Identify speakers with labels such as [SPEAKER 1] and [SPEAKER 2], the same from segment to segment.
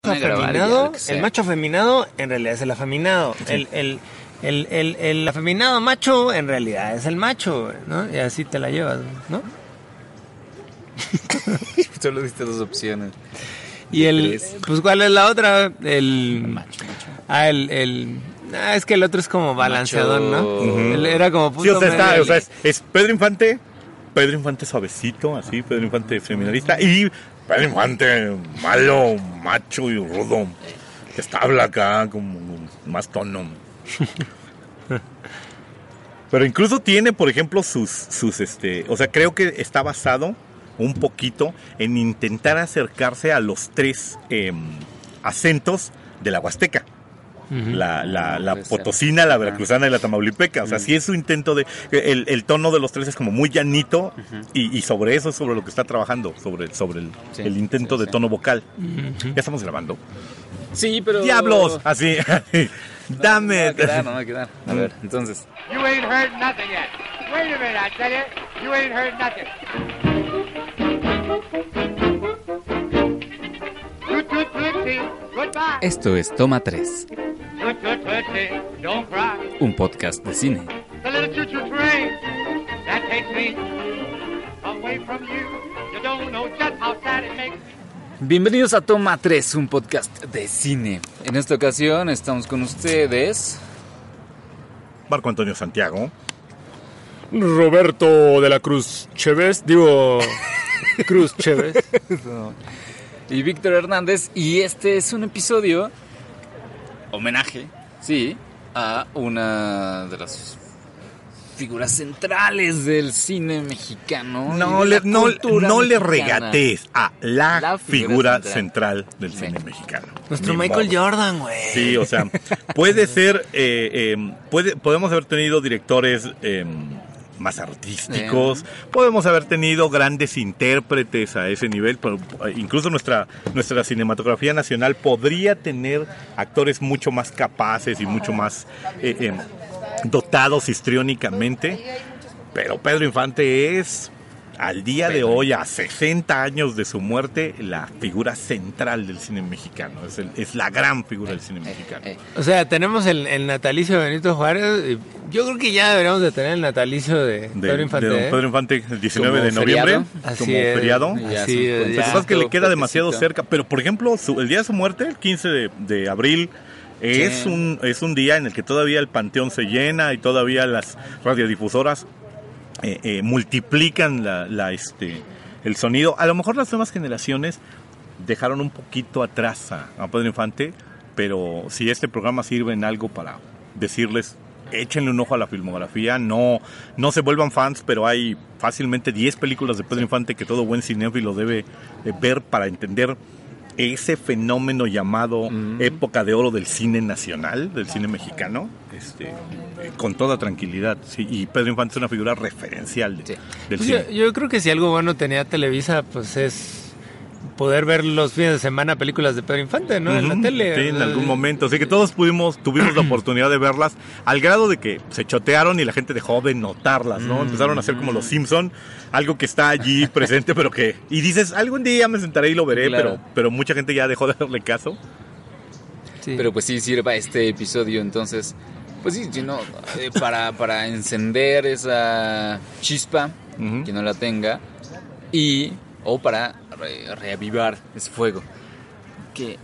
[SPEAKER 1] afeminado, el macho afeminado en realidad es el afeminado. Sí. El afeminado macho en realidad es el macho, ¿no? Y así te la llevas, ¿no?
[SPEAKER 2] Solo diste dos opciones.
[SPEAKER 1] Y pues ¿cuál es la otra? El
[SPEAKER 2] macho.
[SPEAKER 1] Es que el otro es como balanceadón, ¿no? Uh-huh. Era como
[SPEAKER 3] puto. Sí, o sea, es Pedro Infante suavecito, así, Pedro Infante feminista, y Pedro Infante malo, macho y rudo, que está habla acá como más tono. Pero incluso tiene, por ejemplo, sus o sea, creo que está basado un poquito en intentar acercarse a los tres acentos de la Huasteca. Uh-huh. La potosina, la veracruzana y la tamaulipeca. O sea, sí es su intento de... El tono de los tres es como muy llanito. Uh-huh. y sobre eso es sobre lo que está trabajando, sobre el intento de tono vocal. Uh-huh. ¿Ya estamos grabando?
[SPEAKER 2] Sí, pero...
[SPEAKER 3] ¡Diablos! Así. Dame.
[SPEAKER 2] No va a quedar. A ver, entonces.
[SPEAKER 4] You ain't heard nothing yet. Wait a minute, I tell you. You ain't heard nothing.
[SPEAKER 2] Esto es Toma 3, un podcast de cine. Bienvenidos a Toma 3, un podcast de cine. En esta ocasión estamos con ustedes
[SPEAKER 3] Marco Antonio Santiago,
[SPEAKER 1] Roberto de la Cruz Chévez, Cruz Chévez.
[SPEAKER 2] Y Víctor Hernández, y este es un episodio homenaje, sí, a una de las figuras centrales del cine mexicano.
[SPEAKER 3] No le regatees a la figura central del cine mexicano.
[SPEAKER 1] Nuestro Michael Jordan, güey.
[SPEAKER 3] Sí, o sea, puede ser, podemos haber tenido directores más artísticos, podemos haber tenido grandes intérpretes a ese nivel, pero incluso nuestra cinematografía nacional podría tener actores mucho más capaces y mucho más dotados histriónicamente, pero Pedro Infante es, al día de hoy, a 60 años de su muerte, la figura central del cine mexicano. Es la gran figura del cine mexicano.
[SPEAKER 1] O sea, tenemos el natalicio de Benito Juárez. Yo creo que ya deberíamos de tener el natalicio de Pedro Infante.
[SPEAKER 3] De Pedro Infante, el 19 de noviembre, como feriado. Lo que pasa es que le queda demasiado cerca. Pero, por ejemplo, el día de su muerte, el 15 de abril, es un día en el que todavía el panteón se llena y todavía las radiodifusoras multiplican el sonido. A lo mejor las nuevas generaciones dejaron un poquito atrás a Pedro Infante, pero si este programa sirve en algo para decirles, échenle un ojo a la filmografía, no se vuelvan fans, pero hay fácilmente 10 películas de Pedro Infante que todo buen cinéfilo debe ver para entender ese fenómeno llamado época de oro del cine nacional, del cine mexicano, con toda tranquilidad. Sí, y Pedro Infante es una figura referencial del cine.
[SPEAKER 1] Yo creo que si algo bueno tenía Televisa, pues es poder ver los fines de semana películas de Pedro Infante, ¿no? En la tele.
[SPEAKER 3] Sí, en algún momento. Así que todos tuvimos la oportunidad de verlas, al grado de que se chotearon y la gente dejó de notarlas, ¿no? Empezaron a hacer como los Simpson, algo que está allí presente, pero que... Y dices, algún día me sentaré y lo veré, claro. pero mucha gente ya dejó de darle caso.
[SPEAKER 2] Sí. Pero pues sí sirva este episodio, entonces... Pues sí, ¿no? para encender esa chispa, que no la tenga, o para reavivar ese fuego que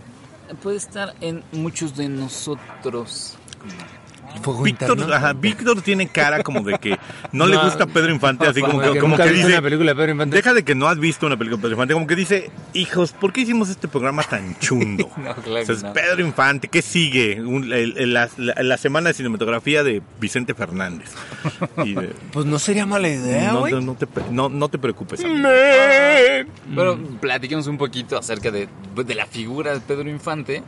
[SPEAKER 2] puede estar en muchos de nosotros.
[SPEAKER 3] Víctor tiene cara como de que no le gusta Pedro Infante, así como que dice,
[SPEAKER 1] una película de Pedro Infante.
[SPEAKER 3] Deja de que no has visto una película de Pedro Infante, como que dice, hijos, ¿por qué hicimos este programa tan chundo?
[SPEAKER 2] No, claro,
[SPEAKER 3] o sea, es Pedro Infante, ¿qué sigue? La semana de cinematografía de Vicente Fernández.
[SPEAKER 1] Pues no sería mala idea, güey.
[SPEAKER 3] No te preocupes.
[SPEAKER 2] Bueno, platiquemos un poquito acerca de la figura de Pedro Infante.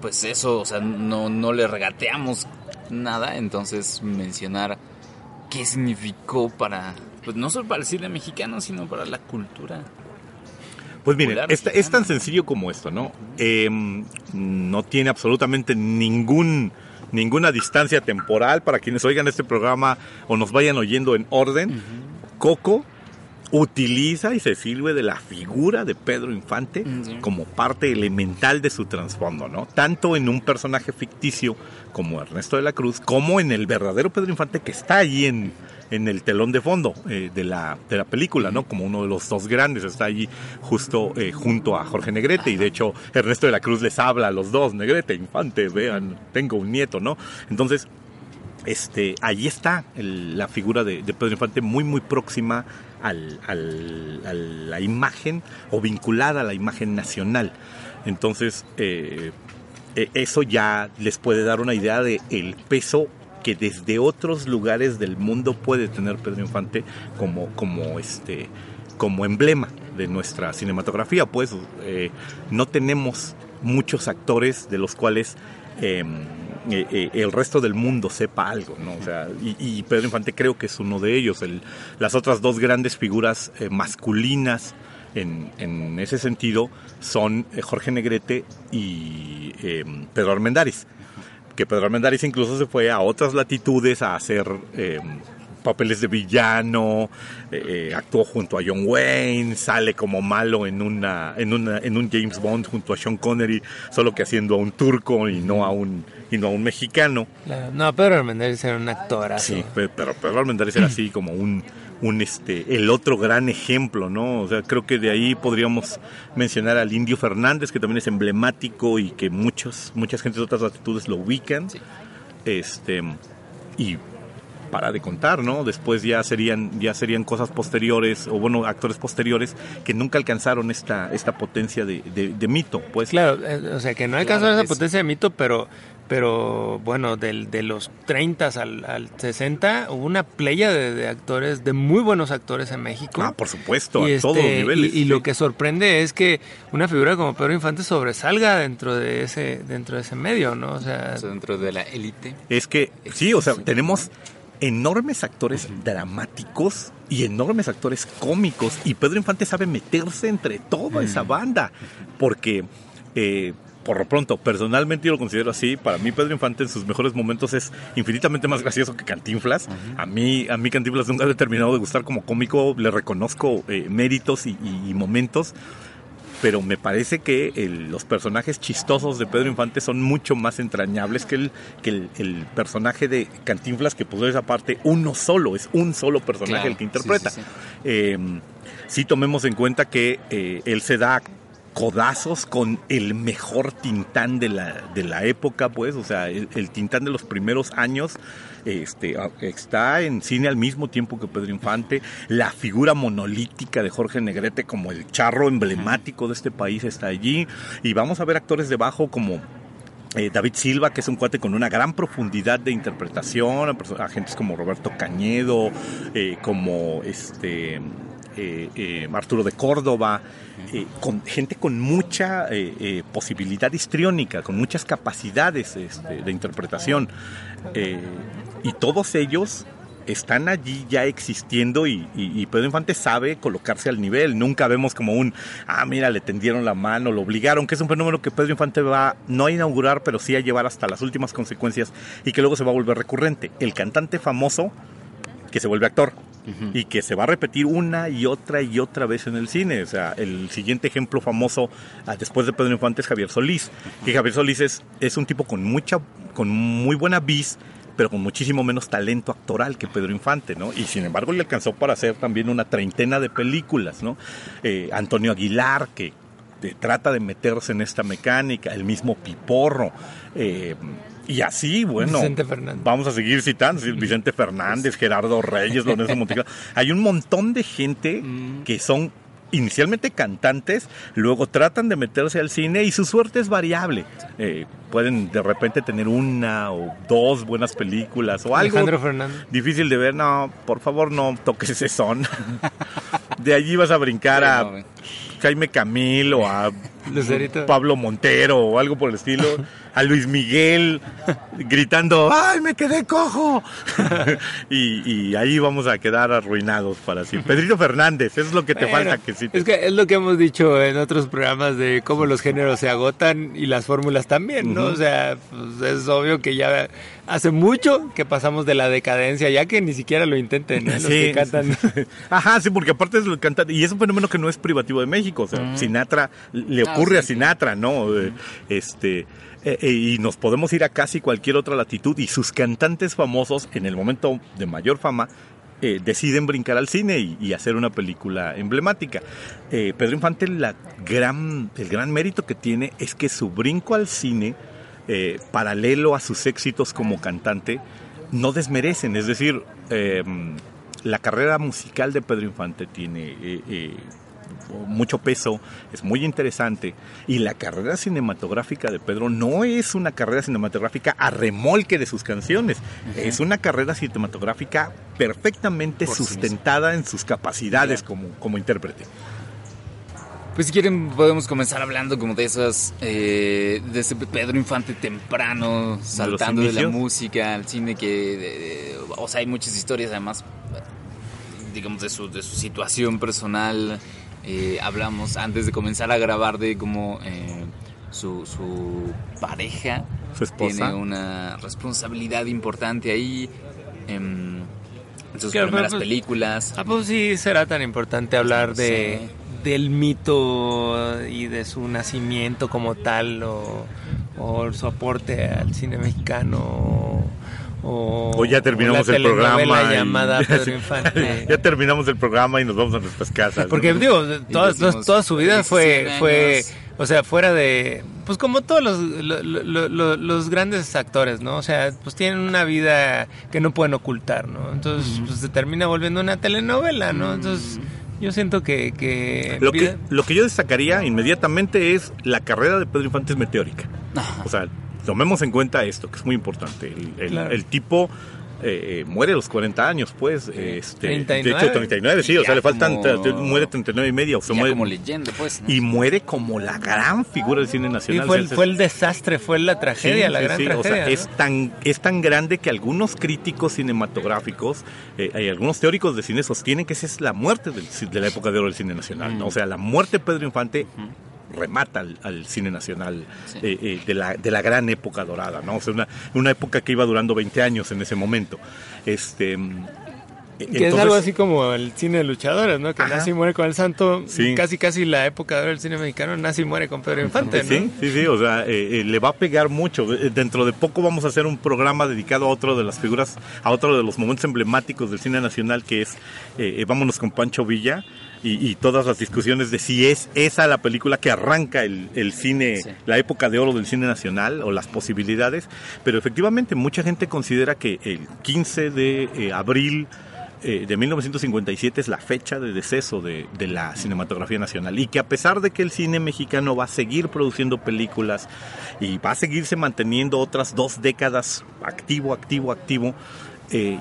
[SPEAKER 2] Pues eso, o sea, no le regateamos nada, entonces mencionar qué significó para, pues no solo para el cine mexicano, sino para la cultura.
[SPEAKER 3] Pues miren, es tan sencillo como esto, ¿no? No tiene absolutamente ninguna distancia temporal para quienes oigan este programa o nos vayan oyendo en orden. Coco utiliza y se sirve de la figura de Pedro Infante como parte elemental de su trasfondo, ¿no? Tanto en un personaje ficticio como Ernesto de la Cruz, como en el verdadero Pedro Infante que está allí en el telón de fondo de la película, ¿no? Como uno de los dos grandes, está allí justo junto a Jorge Negrete, y de hecho Ernesto de la Cruz les habla a los dos: Negrete, Infante, vean, tengo un nieto, ¿no? Entonces, allí está la figura de Pedro Infante muy muy próxima a la imagen, o vinculada a la imagen nacional. Entonces eso ya les puede dar una idea de el peso que desde otros lugares del mundo puede tener Pedro Infante como emblema de nuestra cinematografía. Pues no tenemos muchos actores de los cuales el resto del mundo sepa algo, ¿no? O sea, y Pedro Infante creo que es uno de ellos. Las otras dos grandes figuras masculinas en ese sentido son Jorge Negrete y Pedro Armendáriz. Que Pedro Armendáriz incluso se fue a otras latitudes a hacer papeles de villano, actuó junto a John Wayne, sale como malo en un James Bond junto a Sean Connery, solo que haciendo a un turco y no a un mexicano.
[SPEAKER 1] Claro. No, Pedro Armendáriz era un actorazo.
[SPEAKER 3] Sí, pero Pedro Armendáriz era así como el otro gran ejemplo, ¿no? O sea, creo que de ahí podríamos mencionar al Indio Fernández, que también es emblemático y que muchas gentes de otras latitudes lo ubican. Sí. Y para de contar, ¿no? Después ya serían cosas posteriores, o bueno, actores posteriores que nunca alcanzaron esta potencia de mito, pues.
[SPEAKER 1] Claro, o sea, que no alcanzaron esa potencia de mito, pero bueno, de los 30 al 60 hubo una playa de actores, de muy buenos actores en México.
[SPEAKER 3] Ah, por supuesto, a todos los niveles.
[SPEAKER 1] Y lo que sorprende es que una figura como Pedro Infante sobresalga dentro de ese medio, ¿no? O sea,
[SPEAKER 2] dentro de la élite.
[SPEAKER 3] Es que, sí, o sea, tenemos enormes actores dramáticos y enormes actores cómicos, y Pedro Infante sabe meterse entre toda esa banda, porque por lo pronto, personalmente yo lo considero así. Para mí Pedro Infante en sus mejores momentos es infinitamente más gracioso que Cantinflas. A mí Cantinflas nunca me ha terminado de gustar como cómico, le reconozco méritos y momentos, pero me parece que los personajes chistosos de Pedro Infante son mucho más entrañables que el personaje de Cantinflas, que por esa parte es un solo personaje, claro, el que interpreta. Sí. Sí, tomemos en cuenta que él se da codazos con el mejor Tintán de la época, pues, o sea, el Tintán de los primeros años está en cine al mismo tiempo que Pedro Infante. La figura monolítica de Jorge Negrete como el charro emblemático de este país está allí, y vamos a ver actores debajo como David Silva, que es un cuate con una gran profundidad de interpretación, a gentes como Roberto Cañedo, como Arturo de Córdoba, con gente con mucha posibilidad histriónica, con muchas capacidades de interpretación, y todos ellos están allí ya existiendo, y Pedro Infante sabe colocarse al nivel. Nunca vemos como mira, le tendieron la mano, lo obligaron, que es un fenómeno que Pedro Infante va no a inaugurar, pero sí a llevar hasta las últimas consecuencias, y que luego se va a volver recurrente. El cantante famoso que se vuelve actor, y que se va a repetir una y otra vez en el cine. O sea, el siguiente ejemplo famoso después de Pedro Infante es Javier Solís, que Javier Solís es un tipo con muy buena vis, pero con muchísimo menos talento actoral que Pedro Infante, ¿no? Y sin embargo le alcanzó para hacer también una treintena de películas, ¿no? Antonio Aguilar, que trata de meterse en esta mecánica, el mismo Piporro, y así, bueno, vamos a seguir citando, Vicente Fernández, Gerardo Reyes, Lorenzo Montijo. Hay un montón de gente que son inicialmente cantantes, luego tratan de meterse al cine, y su suerte es variable. Pueden de repente tener una o dos buenas películas o algo difícil de ver. No, por favor, no toques ese son. De allí vas a brincar a Jaime Camil o a
[SPEAKER 1] Lucerito.
[SPEAKER 3] Pablo Montero o algo por el estilo, a Luis Miguel gritando, ¡ay, me quedé cojo! y ahí vamos a quedar arruinados para siempre. Pedrito Fernández, eso es lo que te falta. Que sí
[SPEAKER 1] es que es lo que hemos dicho en otros programas de cómo los géneros se agotan y las fórmulas también, ¿no? O sea, pues es obvio que ya hace mucho que pasamos de la decadencia, ya que ni siquiera lo intenten, ¿no? Los que cantan.
[SPEAKER 3] Ajá, sí, porque aparte es lo que cantan, y es un fenómeno que no es privativo de México, o sea, Sinatra, le ocurre a Sinatra, ¿no? Y nos podemos ir a casi cualquier otra latitud, y sus cantantes famosos, en el momento de mayor fama, deciden brincar al cine y hacer una película emblemática. Pedro Infante, el gran mérito que tiene es que su brinco al cine, paralelo a sus éxitos como cantante, no desmerecen, es decir, la carrera musical de Pedro Infante tiene mucho peso, es muy interesante, y la carrera cinematográfica de Pedro no es una carrera cinematográfica a remolque de sus canciones, es una carrera cinematográfica perfectamente sustentada en sus capacidades como intérprete.
[SPEAKER 2] Pues si quieren podemos comenzar hablando como de esas, de ese Pedro Infante temprano, saltando de la música al cine, o sea, hay muchas historias además, digamos, de su situación personal. Hablamos antes de comenzar a grabar de cómo su pareja,
[SPEAKER 3] su esposa,
[SPEAKER 2] tiene una responsabilidad importante ahí en sus primeras películas.
[SPEAKER 1] Pues sí, será tan importante hablar del mito y de su nacimiento como tal, o su aporte al cine mexicano, o
[SPEAKER 3] ya terminamos el programa
[SPEAKER 1] llamada Pedro Infante.
[SPEAKER 3] Ya terminamos el programa y nos vamos a nuestras casas.
[SPEAKER 1] Porque digo, toda su vida fue, o sea, fuera de, pues como todos los grandes actores, ¿no? O sea, pues tienen una vida que no pueden ocultar, ¿no? Entonces, pues se termina volviendo una telenovela, ¿no? Entonces, yo siento que
[SPEAKER 3] lo que yo destacaría inmediatamente es la carrera de Pedro Infante es meteórica. O sea, tomemos en cuenta esto, que es muy importante. El tipo muere a los 40 años, pues.
[SPEAKER 1] 39.
[SPEAKER 3] De hecho, 39, sí. O sea, le faltan... muere 39 y media. O sea, muere
[SPEAKER 2] como leyenda, pues, ¿no?
[SPEAKER 3] Y muere como la gran figura del cine nacional.
[SPEAKER 1] Sí, fue el desastre, fue la tragedia, la gran tragedia. O sea,
[SPEAKER 3] ¿no? es tan grande que algunos críticos cinematográficos y algunos teóricos de cine sostienen que esa es la muerte de la época de oro del cine nacional, ¿no? O sea, la muerte de Pedro Infante remata al cine nacional de la gran época dorada, ¿no? O sea, una época que iba durando 20 años en ese momento.
[SPEAKER 1] Que es algo así como el cine de luchadores, ¿no? Que nace y muere con el santo. Sí. Casi la época del cine mexicano nace y muere con Pedro Infante, ¿no?
[SPEAKER 3] Sí, o sea, le va a pegar mucho. Dentro de poco vamos a hacer un programa dedicado a otro de las figuras, a otro de los momentos emblemáticos del cine nacional, que es Vámonos con Pancho Villa. Y todas las discusiones de si es esa la película que arranca el cine, la época de oro del cine nacional, o las posibilidades. Pero efectivamente mucha gente considera que el 15 de abril de 1957 es la fecha de deceso de la cinematografía nacional, y que a pesar de que el cine mexicano va a seguir produciendo películas y va a seguirse manteniendo otras 2 décadas activo,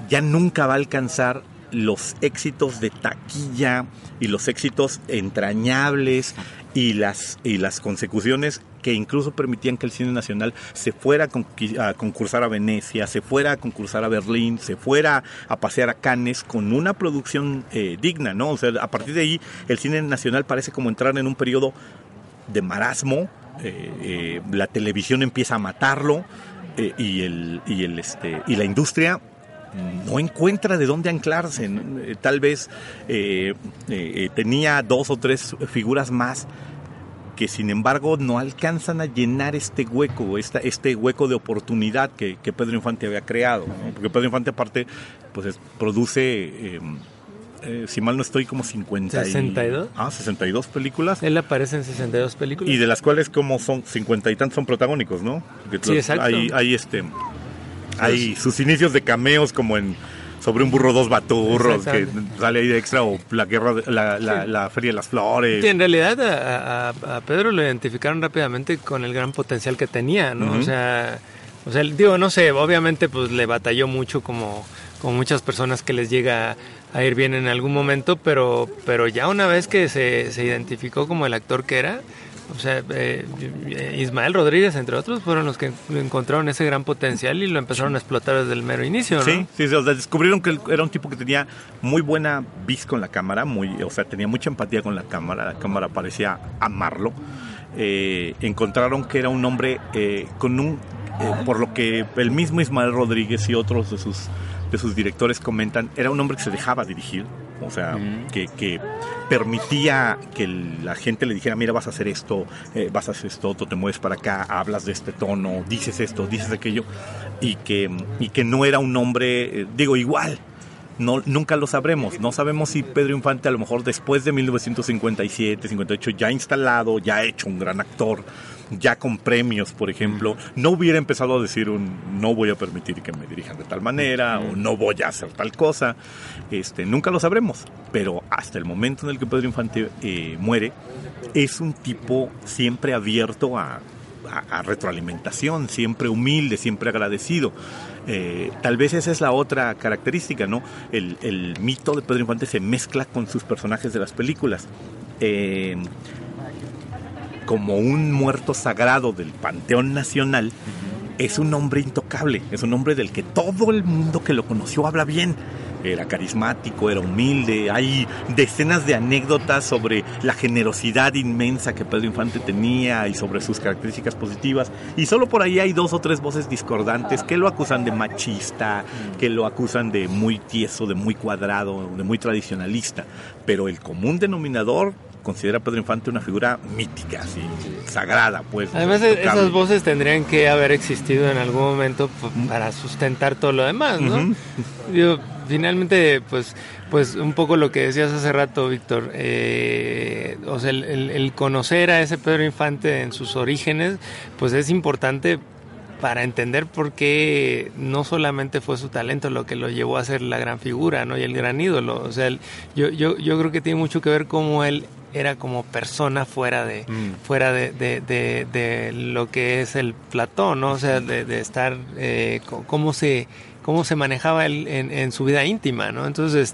[SPEAKER 3] ya nunca va a alcanzar los éxitos de taquilla y los éxitos entrañables y las consecuciones que incluso permitían que el cine nacional se fuera a concursar a Venecia, se fuera a concursar a Berlín, se fuera a pasear a Cannes con una producción digna, ¿no? O sea, a partir de ahí el cine nacional parece como entrar en un periodo de marasmo, la televisión empieza a matarlo, y la industria no encuentra de dónde anclarse. Tal vez tenía 2 o 3 figuras más que sin embargo no alcanzan a llenar este hueco, este hueco de oportunidad que Pedro Infante había creado, ¿no? Porque Pedro Infante aparte pues produce, si mal no estoy, como
[SPEAKER 1] 62.
[SPEAKER 3] 62 películas.
[SPEAKER 1] Él aparece en 62 películas.
[SPEAKER 3] Y de las cuales como son 50 y tantos son protagónicos, ¿no?
[SPEAKER 1] Sí, exacto.
[SPEAKER 3] Hay sus inicios de cameos como en Sobre un burro 2 baturros, que sale ahí de extra, o la Feria de las Flores.
[SPEAKER 1] Sí, en realidad a Pedro lo identificaron rápidamente con el gran potencial que tenía, ¿no? Uh-huh. O sea, digo, no sé, obviamente pues le batalló mucho como muchas personas que les llega a ir bien en algún momento, pero ya una vez que se identificó como el actor que era, O sea, Ismael Rodríguez, entre otros, fueron los que encontraron ese gran potencial y lo empezaron a explotar desde el mero inicio, ¿no?
[SPEAKER 3] Sí, o sea, descubrieron que era un tipo que tenía muy buena vis con la cámara, o sea, tenía mucha empatía con la cámara parecía amarlo. Encontraron que era un hombre con un... por lo que el mismo Ismael Rodríguez y otros de sus directores comentan, era un hombre que se dejaba dirigir, o sea, que permitía que la gente le dijera, mira, vas a hacer esto otro, te mueves para acá, hablas de este tono, dices esto, dices aquello, y que no era un hombre, igual. No, nunca lo sabremos. No sabemos si Pedro Infante, a lo mejor después de 1957, 58, ya instalado, ya hecho un gran actor, ya con premios, por ejemplo, no hubiera empezado a decir no voy a permitir que me dirijan de tal manera, o no voy a hacer tal cosa. Nunca lo sabremos. Pero hasta el momento en el que Pedro Infante muere, es un tipo siempre abierto a retroalimentación, siempre humilde, siempre agradecido. Tal vez esa es la otra característica, ¿no? El mito de Pedro Infante se mezcla con sus personajes de las películas. Como un muerto sagrado del panteón nacional, es un hombre intocable, es un hombre del que todo el mundo que lo conoció habla bien. Era carismático, era humilde, hay decenas de anécdotas sobre la generosidad inmensa que Pedro Infante tenía y sobre sus características positivas, y solo por ahí hay 2 o 3 voces discordantes que lo acusan de machista, que lo acusan de muy tieso, de muy cuadrado, de muy tradicionalista, pero el común denominador considera a Pedro Infante una figura mítica, así, sagrada, pues.
[SPEAKER 1] Además, esas voces tendrían que haber existido en algún momento para sustentar todo lo demás, ¿no? Finalmente, pues un poco lo que decías hace rato, Víctor, o sea, el conocer a ese Pedro Infante en sus orígenes, pues es importante para entender por qué no solamente fue su talento lo que lo llevó a ser la gran figura, ¿no? Y el gran ídolo. O sea, yo creo que tiene mucho que ver cómo él era como persona fuera de lo que es el plató, ¿no? O sea, de estar cómo se manejaba él en su vida íntima, ¿no? Entonces,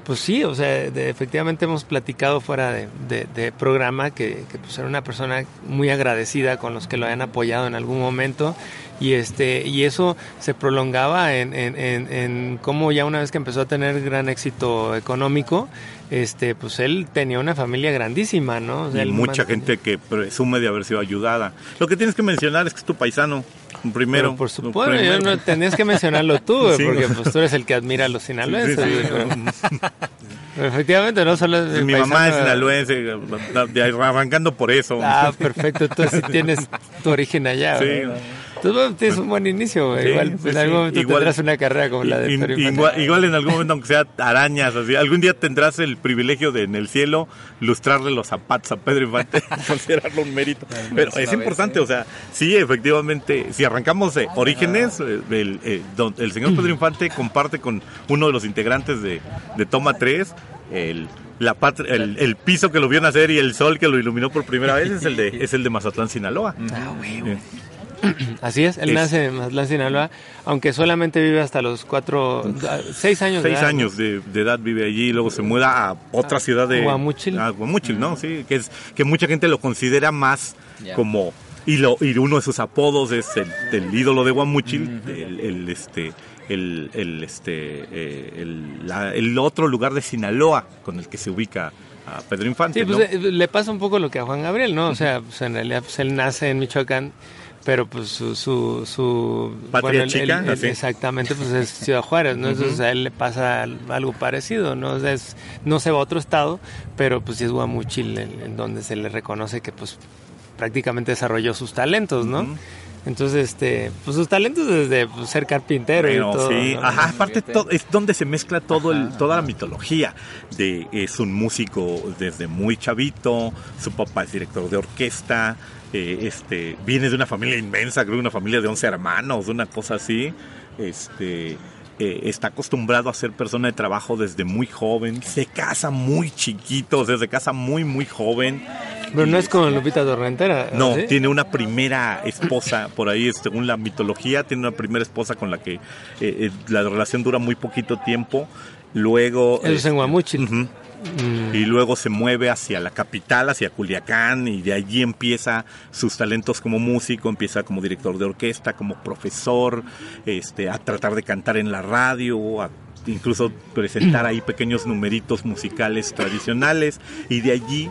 [SPEAKER 1] pues sí, o sea, efectivamente hemos platicado fuera de programa que pues era una persona muy agradecida con los que lo habían apoyado en algún momento, y eso se prolongaba en cómo ya una vez que empezó a tener gran éxito económico, pues él tenía una familia grandísima, ¿no? O sea,
[SPEAKER 3] y mucha gente que presume de haber sido ayudada. Lo que tienes que mencionar es que es tu paisano, primero.
[SPEAKER 1] Pero por supuesto, yo no tenías que mencionarlo tú, sí, porque pues tú eres el que admira a los sinaloenses. Sí. Pero efectivamente, no solo es
[SPEAKER 3] mi
[SPEAKER 1] paisano,
[SPEAKER 3] mamá es sinaloense, arrancando por eso.
[SPEAKER 1] Ah, perfecto, tú sí tienes tu origen allá.
[SPEAKER 3] Sí.
[SPEAKER 1] Tú tienes un buen inicio, sí, igual en algún momento tendrás una carrera como la de Pedro Infante.
[SPEAKER 3] Igual en algún momento, aunque sea arañas, así, algún día tendrás el privilegio de en el cielo lustrarle los zapatos a Pedro Infante, considerarlo un mérito. Pero es importante, o sea, sí, efectivamente, si arrancamos de orígenes, el señor Pedro Infante comparte con uno de los integrantes de Toma 3, el piso que lo vio nacer y el sol que lo iluminó por primera vez es el de Mazatlán, Sinaloa.
[SPEAKER 1] Ah, güey. Así es, él nace en Mazatlán, Sinaloa, aunque solamente vive hasta los 6 años de edad.
[SPEAKER 3] 6 años de edad vive allí, y luego se muda a otra ciudad de
[SPEAKER 1] Guamúchil.
[SPEAKER 3] Guamúchil, ¿no? Sí, que mucha gente lo considera más como, y uno de sus apodos es el ídolo de Guamúchil, el otro lugar de Sinaloa con el que se ubica a Pedro Infante.
[SPEAKER 1] Sí, pues ¿no? Le pasa un poco lo que a Juan Gabriel, ¿no? O sea, pues en realidad pues él nace en Michoacán, pero pues su
[SPEAKER 3] patria chica,
[SPEAKER 1] exactamente, pues es Ciudad Juárez, ¿no? Entonces a él le pasa algo parecido, ¿no? O sea, no se va a otro estado, pero pues sí es Guamúchil en donde se le reconoce que pues prácticamente desarrolló sus talentos, ¿no? Entonces, pues sus talentos desde pues, ser carpintero, bueno, y todo.
[SPEAKER 3] Sí,
[SPEAKER 1] ¿no?
[SPEAKER 3] Ajá, aparte es donde se mezcla toda la mitología. Es un músico desde muy chavito, su papá es director de orquesta, viene de una familia inmensa, creo que una familia de 11 hermanos, una cosa así. Está acostumbrado a ser persona de trabajo desde muy joven, se casa muy chiquito, se casa muy muy joven.
[SPEAKER 1] Pero no es con Lupita Torrentera.
[SPEAKER 3] No,
[SPEAKER 1] ¿sí?
[SPEAKER 3] Tiene una primera esposa, por ahí según la mitología, tiene una primera esposa con la que la relación dura muy poquito tiempo. Luego...
[SPEAKER 1] Eso es en Guamúchil.
[SPEAKER 3] Y luego se mueve hacia la capital, hacia Culiacán, y de allí empieza sus talentos como músico, empieza como director de orquesta, como profesor, a tratar de cantar en la radio, a incluso presentar ahí pequeños numeritos musicales tradicionales, y de allí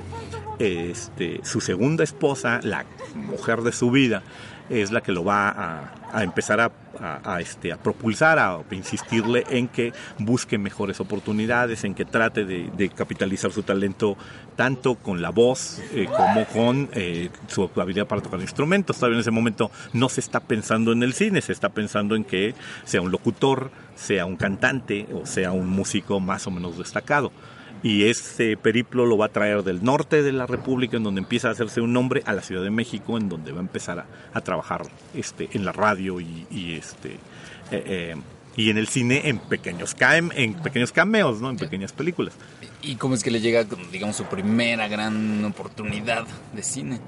[SPEAKER 3] su segunda esposa, la mujer de su vida, es la que lo va a empezar a propulsar, a insistirle en que busque mejores oportunidades, en que trate de capitalizar su talento tanto con la voz como con su habilidad para tocar instrumentos. Todavía en ese momento no se está pensando en el cine, se está pensando en que sea un locutor, sea un cantante o sea un músico más o menos destacado. Y ese periplo lo va a traer del norte de la República, en donde empieza a hacerse un nombre, a la Ciudad de México, en donde va a empezar a trabajar en la radio y en el cine en pequeños cameos, ¿no? En pequeñas películas.
[SPEAKER 2] ¿Y cómo es que le llega, digamos, su primera gran oportunidad de cine?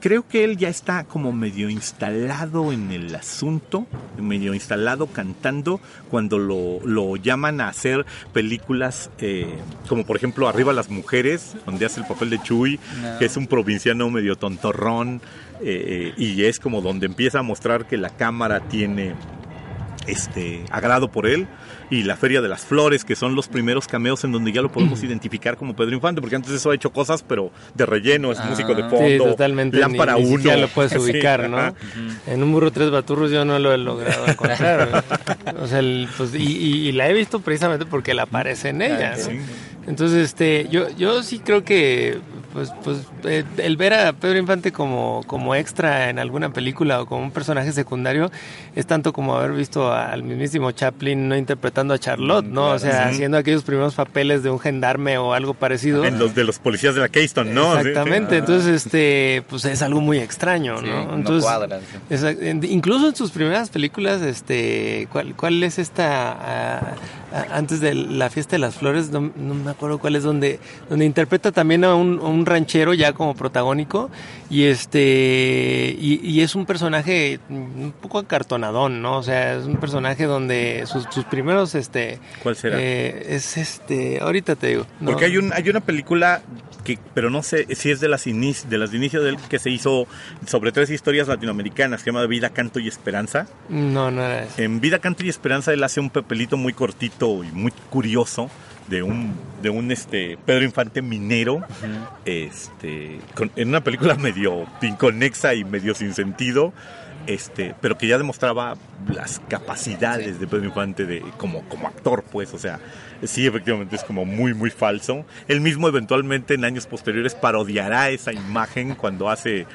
[SPEAKER 3] Creo que él ya está como medio instalado en el asunto, medio instalado cantando, cuando lo llaman a hacer películas como por ejemplo Arriba las mujeres, donde hace el papel de Chuy, que es un provinciano medio tontorrón, y es como donde empieza a mostrar que la cámara tiene agrado por él, y La Feria de las Flores, que son los primeros cameos en donde ya lo podemos identificar como Pedro Infante, porque antes eso ha hecho cosas, pero de relleno, es músico de fondo,
[SPEAKER 1] sí, totalmente,
[SPEAKER 3] lámpara uno.
[SPEAKER 1] Ya lo puedes ubicar, ¿no? En Un burro tres baturros yo no lo he logrado encontrar. O sea, y la he visto precisamente porque él aparece en ella, ¿no? Sí. Entonces, yo sí creo que el ver a Pedro Infante como extra en alguna película o como un personaje secundario es tanto como haber visto al mismísimo Chaplin no interpretando a Charlotte, ¿no? Claro, o sea, haciendo aquellos primeros papeles de un gendarme o algo parecido.
[SPEAKER 3] En los de los policías de la Keystone, ¿no?
[SPEAKER 1] Exactamente. Sí. Entonces, pues es algo muy extraño, ¿no?
[SPEAKER 2] Sí,
[SPEAKER 1] entonces,
[SPEAKER 2] no cuadra.
[SPEAKER 1] Incluso en sus primeras películas, ¿cuál es esta? Antes de La Fiesta de las Flores, no me acuerdo cuál es, donde interpreta también a un ranchero ya como protagónico, y es un personaje un poco acartonadón, ¿no? O sea, es un personaje donde sus primeros
[SPEAKER 3] ¿cuál será?
[SPEAKER 1] Ahorita te digo. ¿No?
[SPEAKER 3] Porque hay una película pero no sé si es de las de inicio de él, que se hizo sobre 3 historias latinoamericanas, que se llama Vida, Canto y Esperanza.
[SPEAKER 1] No era eso.
[SPEAKER 3] En Vida, Canto y Esperanza él hace un papelito muy cortito y muy curioso de un Pedro Infante minero, en una película medio inconexa y medio sin sentido, pero que ya demostraba las capacidades de Pedro Infante como actor, pues, o sea, sí, efectivamente es como muy, muy falso. Él mismo eventualmente en años posteriores parodiará esa imagen cuando hace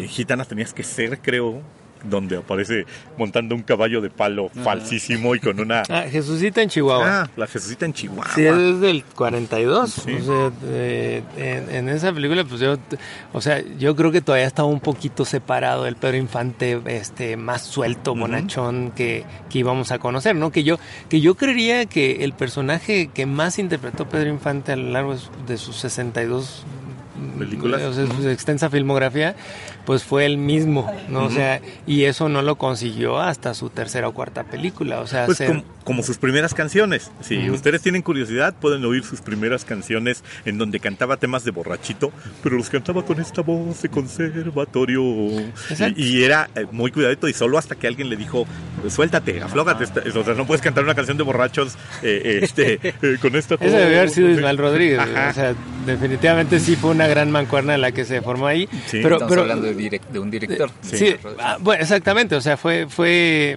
[SPEAKER 3] Gitanas tenías que ser, creo, donde aparece montando un caballo de palo falsísimo y con una...
[SPEAKER 1] Jesucita en Chihuahua.
[SPEAKER 3] La Jesucita en Chihuahua.
[SPEAKER 1] Sí, es del 42.
[SPEAKER 3] Sí.
[SPEAKER 1] O sea, en esa película, pues yo creo que todavía estaba un poquito separado el Pedro Infante más suelto, bonachón que íbamos a conocer, ¿no? Que yo creería que el personaje que más interpretó Pedro Infante a lo largo de sus 62
[SPEAKER 3] películas,
[SPEAKER 1] o sea, su extensa filmografía, pues fue el mismo, ¿no? O sea, y eso no lo consiguió hasta su tercera o cuarta película, o sea,
[SPEAKER 3] pues como sus primeras canciones. Si ustedes tienen curiosidad, pueden oír sus primeras canciones en donde cantaba temas de borrachito, pero los cantaba con esta voz de conservatorio. Y era muy cuidadito, y solo hasta que alguien le dijo, suéltate, aflógate, o sea, no puedes cantar una canción de borrachos con esta voz.
[SPEAKER 1] Eso debió haber sido Ismael Rodríguez. O sea, definitivamente sí fue una gran mancuerna la que se formó ahí.
[SPEAKER 2] Sí, pero hablando de un director.
[SPEAKER 1] Sí, bueno, exactamente, o sea, fue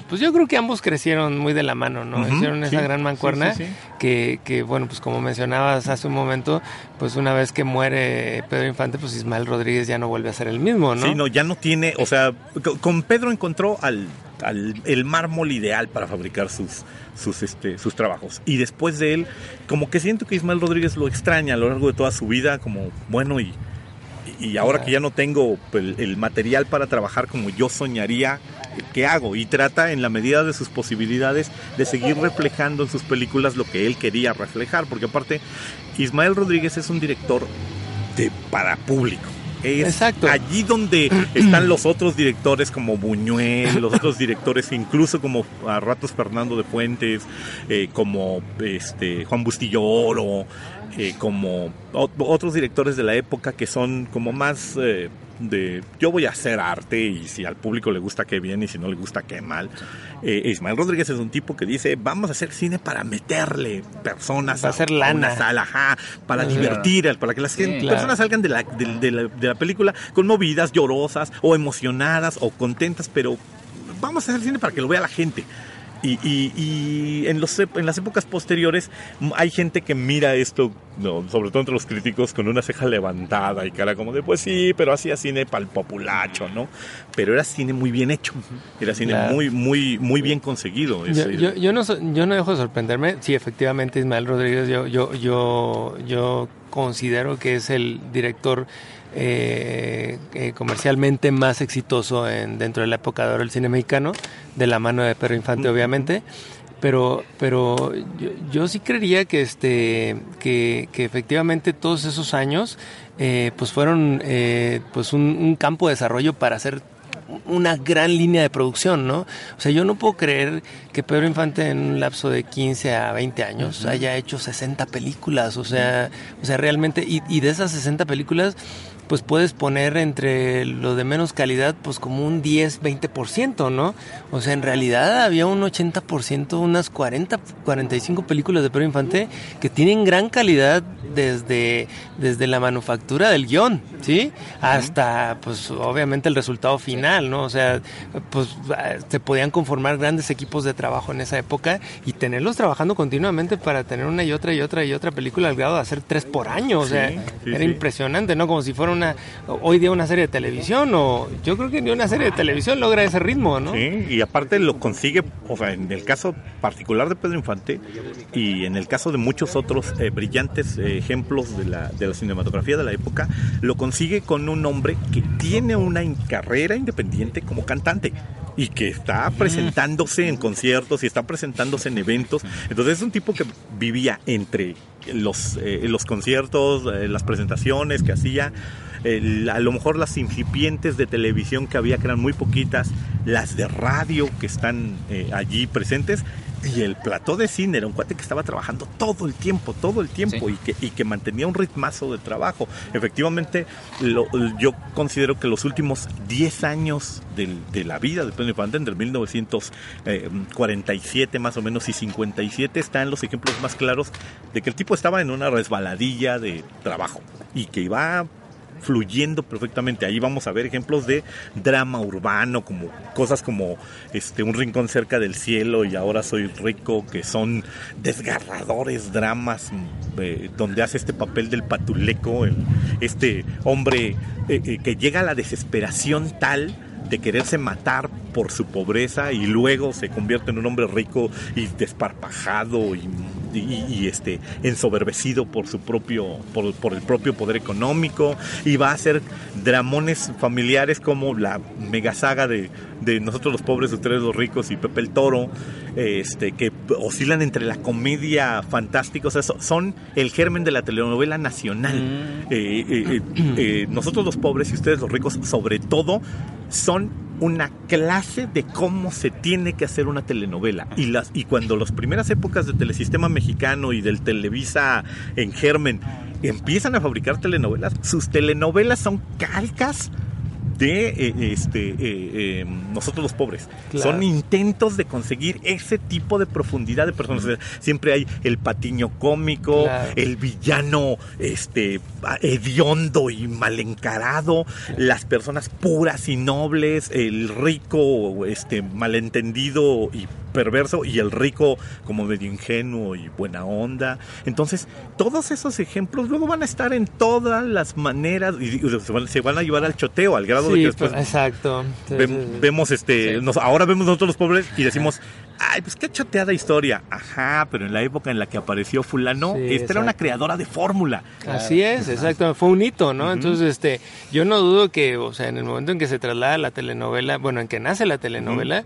[SPEAKER 1] pues yo creo que ambos crecieron muy de la mano, ¿no? Hicieron esa gran mancuerna que, bueno, pues como mencionabas hace un momento, pues una vez que muere Pedro Infante, pues Ismael Rodríguez ya no vuelve a ser el mismo, ¿no?
[SPEAKER 3] Sí, no, ya no tiene, o sea, con Pedro encontró el mármol ideal para fabricar sus trabajos, y después de él, como que siento que Ismael Rodríguez lo extraña a lo largo de toda su vida, como, bueno, y ahora que ya no tengo el material para trabajar como yo soñaría, ¿qué hago? Y trata en la medida de sus posibilidades de seguir reflejando en sus películas lo que él quería reflejar, porque aparte Ismael Rodríguez es un director para público.
[SPEAKER 1] Exacto.
[SPEAKER 3] Allí donde están los otros directores como Buñuel, los otros directores incluso como a ratos Fernando de Fuentes, como Juan Bustillo Oro, como otros directores de la época que son como más de yo voy a hacer arte y si al público le gusta qué bien y si no le gusta qué mal. Ismael Rodríguez es un tipo que dice vamos a hacer cine para meterle personas
[SPEAKER 1] a hacer lana,
[SPEAKER 3] una sala, para divertir, para que las personas salgan de la película conmovidas, llorosas o emocionadas o contentas, pero vamos a hacer cine para que lo vea la gente. Y en las épocas posteriores hay gente que mira esto, no, sobre todo entre los críticos, con una ceja levantada y cara como de pues sí, pero hacía cine para el populacho, ¿no? Pero era cine muy bien hecho, era cine muy muy muy bien conseguido.
[SPEAKER 1] Yo no dejo de sorprenderme. Sí, efectivamente Ismael Rodríguez yo considero que es el director comercialmente más exitoso dentro de la época de oro del cine mexicano, de la mano de Pedro Infante, obviamente, pero yo sí creería que efectivamente todos esos años pues fueron pues un campo de desarrollo para hacer una gran línea de producción, ¿no? O sea, yo no puedo creer que Pedro Infante en un lapso de 15 a 20 años haya hecho 60 películas, o sea realmente, y de esas 60 películas pues puedes poner entre lo de menos calidad pues como un 10-20%, ¿no? O sea, en realidad había un 80%, unas 45 películas de Pedro Infante que tienen gran calidad desde la manufactura del guión, ¿sí? Hasta, pues, obviamente el resultado final, ¿no? O sea, pues, se podían conformar grandes equipos de trabajo en esa época y tenerlos trabajando continuamente para tener una y otra película al grado de hacer 3 por año, o sea, era impresionante, ¿no? Como si fuera hoy día una serie de televisión, o yo creo que ni una serie de televisión logra ese ritmo, ¿no?
[SPEAKER 3] Sí, y aparte lo consigue, o sea, en el caso particular de Pedro Infante y en el caso de muchos otros brillantes ejemplos de la cinematografía de la época, lo consigue con un hombre que tiene una carrera independiente como cantante y que está presentándose en conciertos y está presentándose en eventos. Entonces es un tipo que vivía entre los conciertos, las presentaciones que hacía, a lo mejor las incipientes de televisión que había, que eran muy poquitas, las de radio que están allí presentes, y el plató de cine. Era un cuate que estaba trabajando todo el tiempo sí. y que mantenía un ritmazo de trabajo. Efectivamente, yo considero que los últimos 10 años de la vida de Pedro Infante, entre 1947 más o menos y 57, están los ejemplos más claros de que el tipo estaba en una resbaladilla de trabajo y que iba fluyendo perfectamente. Ahí vamos a ver ejemplos de drama urbano, como cosas como Un rincón cerca del cielo y Ahora soy rico, que son desgarradores dramas donde hace este papel del patuleco, este hombre que llega a la desesperación tal de quererse matar por su pobreza y luego se convierte en un hombre rico y desparpajado y ensoberbecido por el propio poder económico, y va a hacer dramones familiares como la mega saga de Nosotros los pobres, ustedes los ricos y Pepe el Toro, que oscilan entre la comedia fantástica. O sea, son el germen de la telenovela nacional. Nosotros los pobres y ustedes los ricos, sobre todo, son una clase de cómo se tiene que hacer una telenovela. Y cuando las primeras épocas del Telesistema Mexicano y del Televisa en germen empiezan a fabricar telenovelas, sus telenovelas son calcas de Nosotros los pobres. Claro. Son intentos de conseguir ese tipo de profundidad de personas. Siempre hay el patiño cómico, claro, el villano hediondo y mal encarado, las personas puras y nobles, el rico malentendido y perverso, y el rico como medio ingenuo y buena onda. Entonces, todos esos ejemplos luego van a estar en todas las maneras y se van a llevar al choteo, al grado de que después
[SPEAKER 1] exacto.
[SPEAKER 3] Vemos ahora vemos Nosotros los pobres y decimos, ay, pues qué choteada historia. Ajá, pero en la época en la que apareció fulano, esta era una creadora de fórmula.
[SPEAKER 1] Así es, exacto, fue un hito, ¿no? Entonces, yo no dudo que, o sea, en el momento en que se traslada la telenovela, bueno, en que nace la telenovela,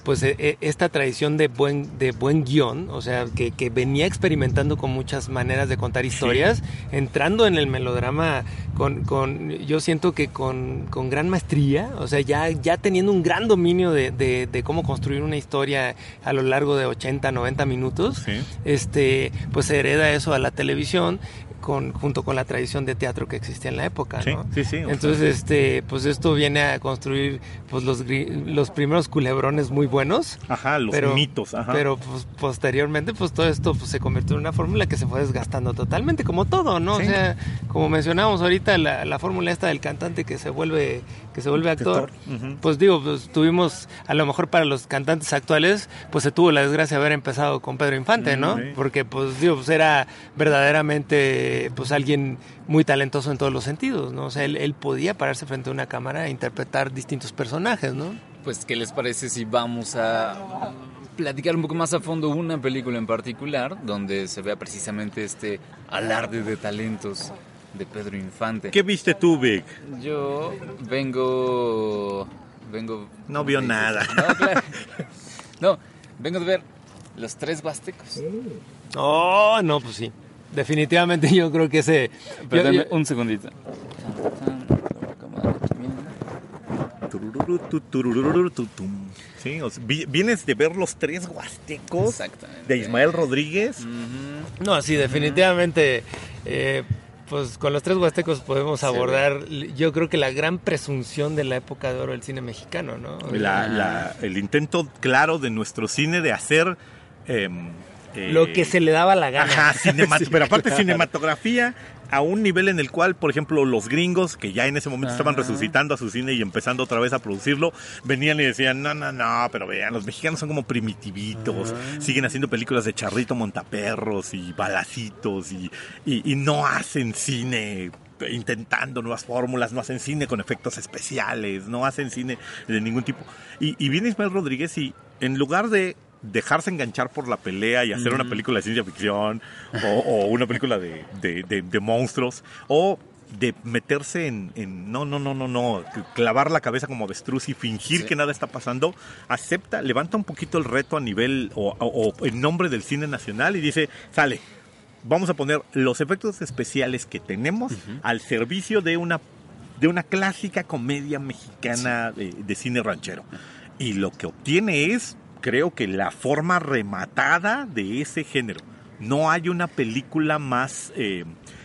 [SPEAKER 1] pues esta tradición de buen guión, o sea, que venía experimentando con muchas maneras de contar historias, entrando en el melodrama yo siento que con gran maestría, o sea, ya teniendo un gran dominio de cómo construir una historia a lo largo de 80, 90 minutos, pues se hereda eso a la televisión, junto con la tradición de teatro que existía en la época, ¿no?
[SPEAKER 3] Sí.
[SPEAKER 1] Entonces, pues esto viene a construir pues los primeros culebrones muy buenos.
[SPEAKER 3] Ajá, los mitos, ajá.
[SPEAKER 1] Pero pues posteriormente, pues todo esto pues, se convirtió en una fórmula que se fue desgastando totalmente, como todo, ¿no? Sí. O sea, como mencionábamos ahorita, la fórmula esta del cantante que se vuelve actor, pues digo, pues tuvimos, a lo mejor para los cantantes actuales, pues se tuvo la desgracia de haber empezado con Pedro Infante, ¿no? Porque pues digo, pues era verdaderamente pues alguien muy talentoso en todos los sentidos, ¿no? O sea, él podía pararse frente a una cámara e interpretar distintos personajes, ¿no?
[SPEAKER 2] Pues, ¿qué les parece si vamos a platicar un poco más a fondo una película en particular donde se vea precisamente este alarde de talentos de Pedro Infante?
[SPEAKER 3] ¿Qué viste tú, Vic?
[SPEAKER 2] Yo vengo...
[SPEAKER 3] No vio nada.
[SPEAKER 2] No, claro. No, vengo de ver Los Tres Huastecos.
[SPEAKER 1] Oh, no, pues sí. Definitivamente yo creo que ese...
[SPEAKER 2] Perdón, un segundito.
[SPEAKER 3] Sí, o sea, vienes de ver Los Tres Huastecos de Ismael Rodríguez.
[SPEAKER 1] No, sí, definitivamente... pues con Los Tres Huastecos podemos abordar, yo creo que la gran presunción de la época de oro del cine mexicano, ¿no?
[SPEAKER 3] El intento claro de nuestro cine de hacer...
[SPEAKER 1] lo que se le daba la gana.
[SPEAKER 3] Ajá, pero aparte cinematografía a un nivel en el cual, por ejemplo, los gringos, que ya en ese momento estaban resucitando a su cine y empezando otra vez a producirlo, venían y decían, no, pero vean, los mexicanos son como primitivitos, siguen haciendo películas de Charrito Montaperros y Balacitos y no hacen cine intentando nuevas fórmulas, no hacen cine con efectos especiales, no hacen cine de ningún tipo. Y viene Ismael Rodríguez y en lugar de dejarse enganchar por la pelea y hacer una película de ciencia ficción o una película de monstruos o de meterse en clavar la cabeza como avestruz y fingir que nada está pasando, levanta un poquito el reto a nivel o en nombre del cine nacional y dice, sale, vamos a poner los efectos especiales que tenemos al servicio de una clásica comedia mexicana de cine ranchero. Y lo que obtiene es, creo que la forma rematada de ese género. No hay una película más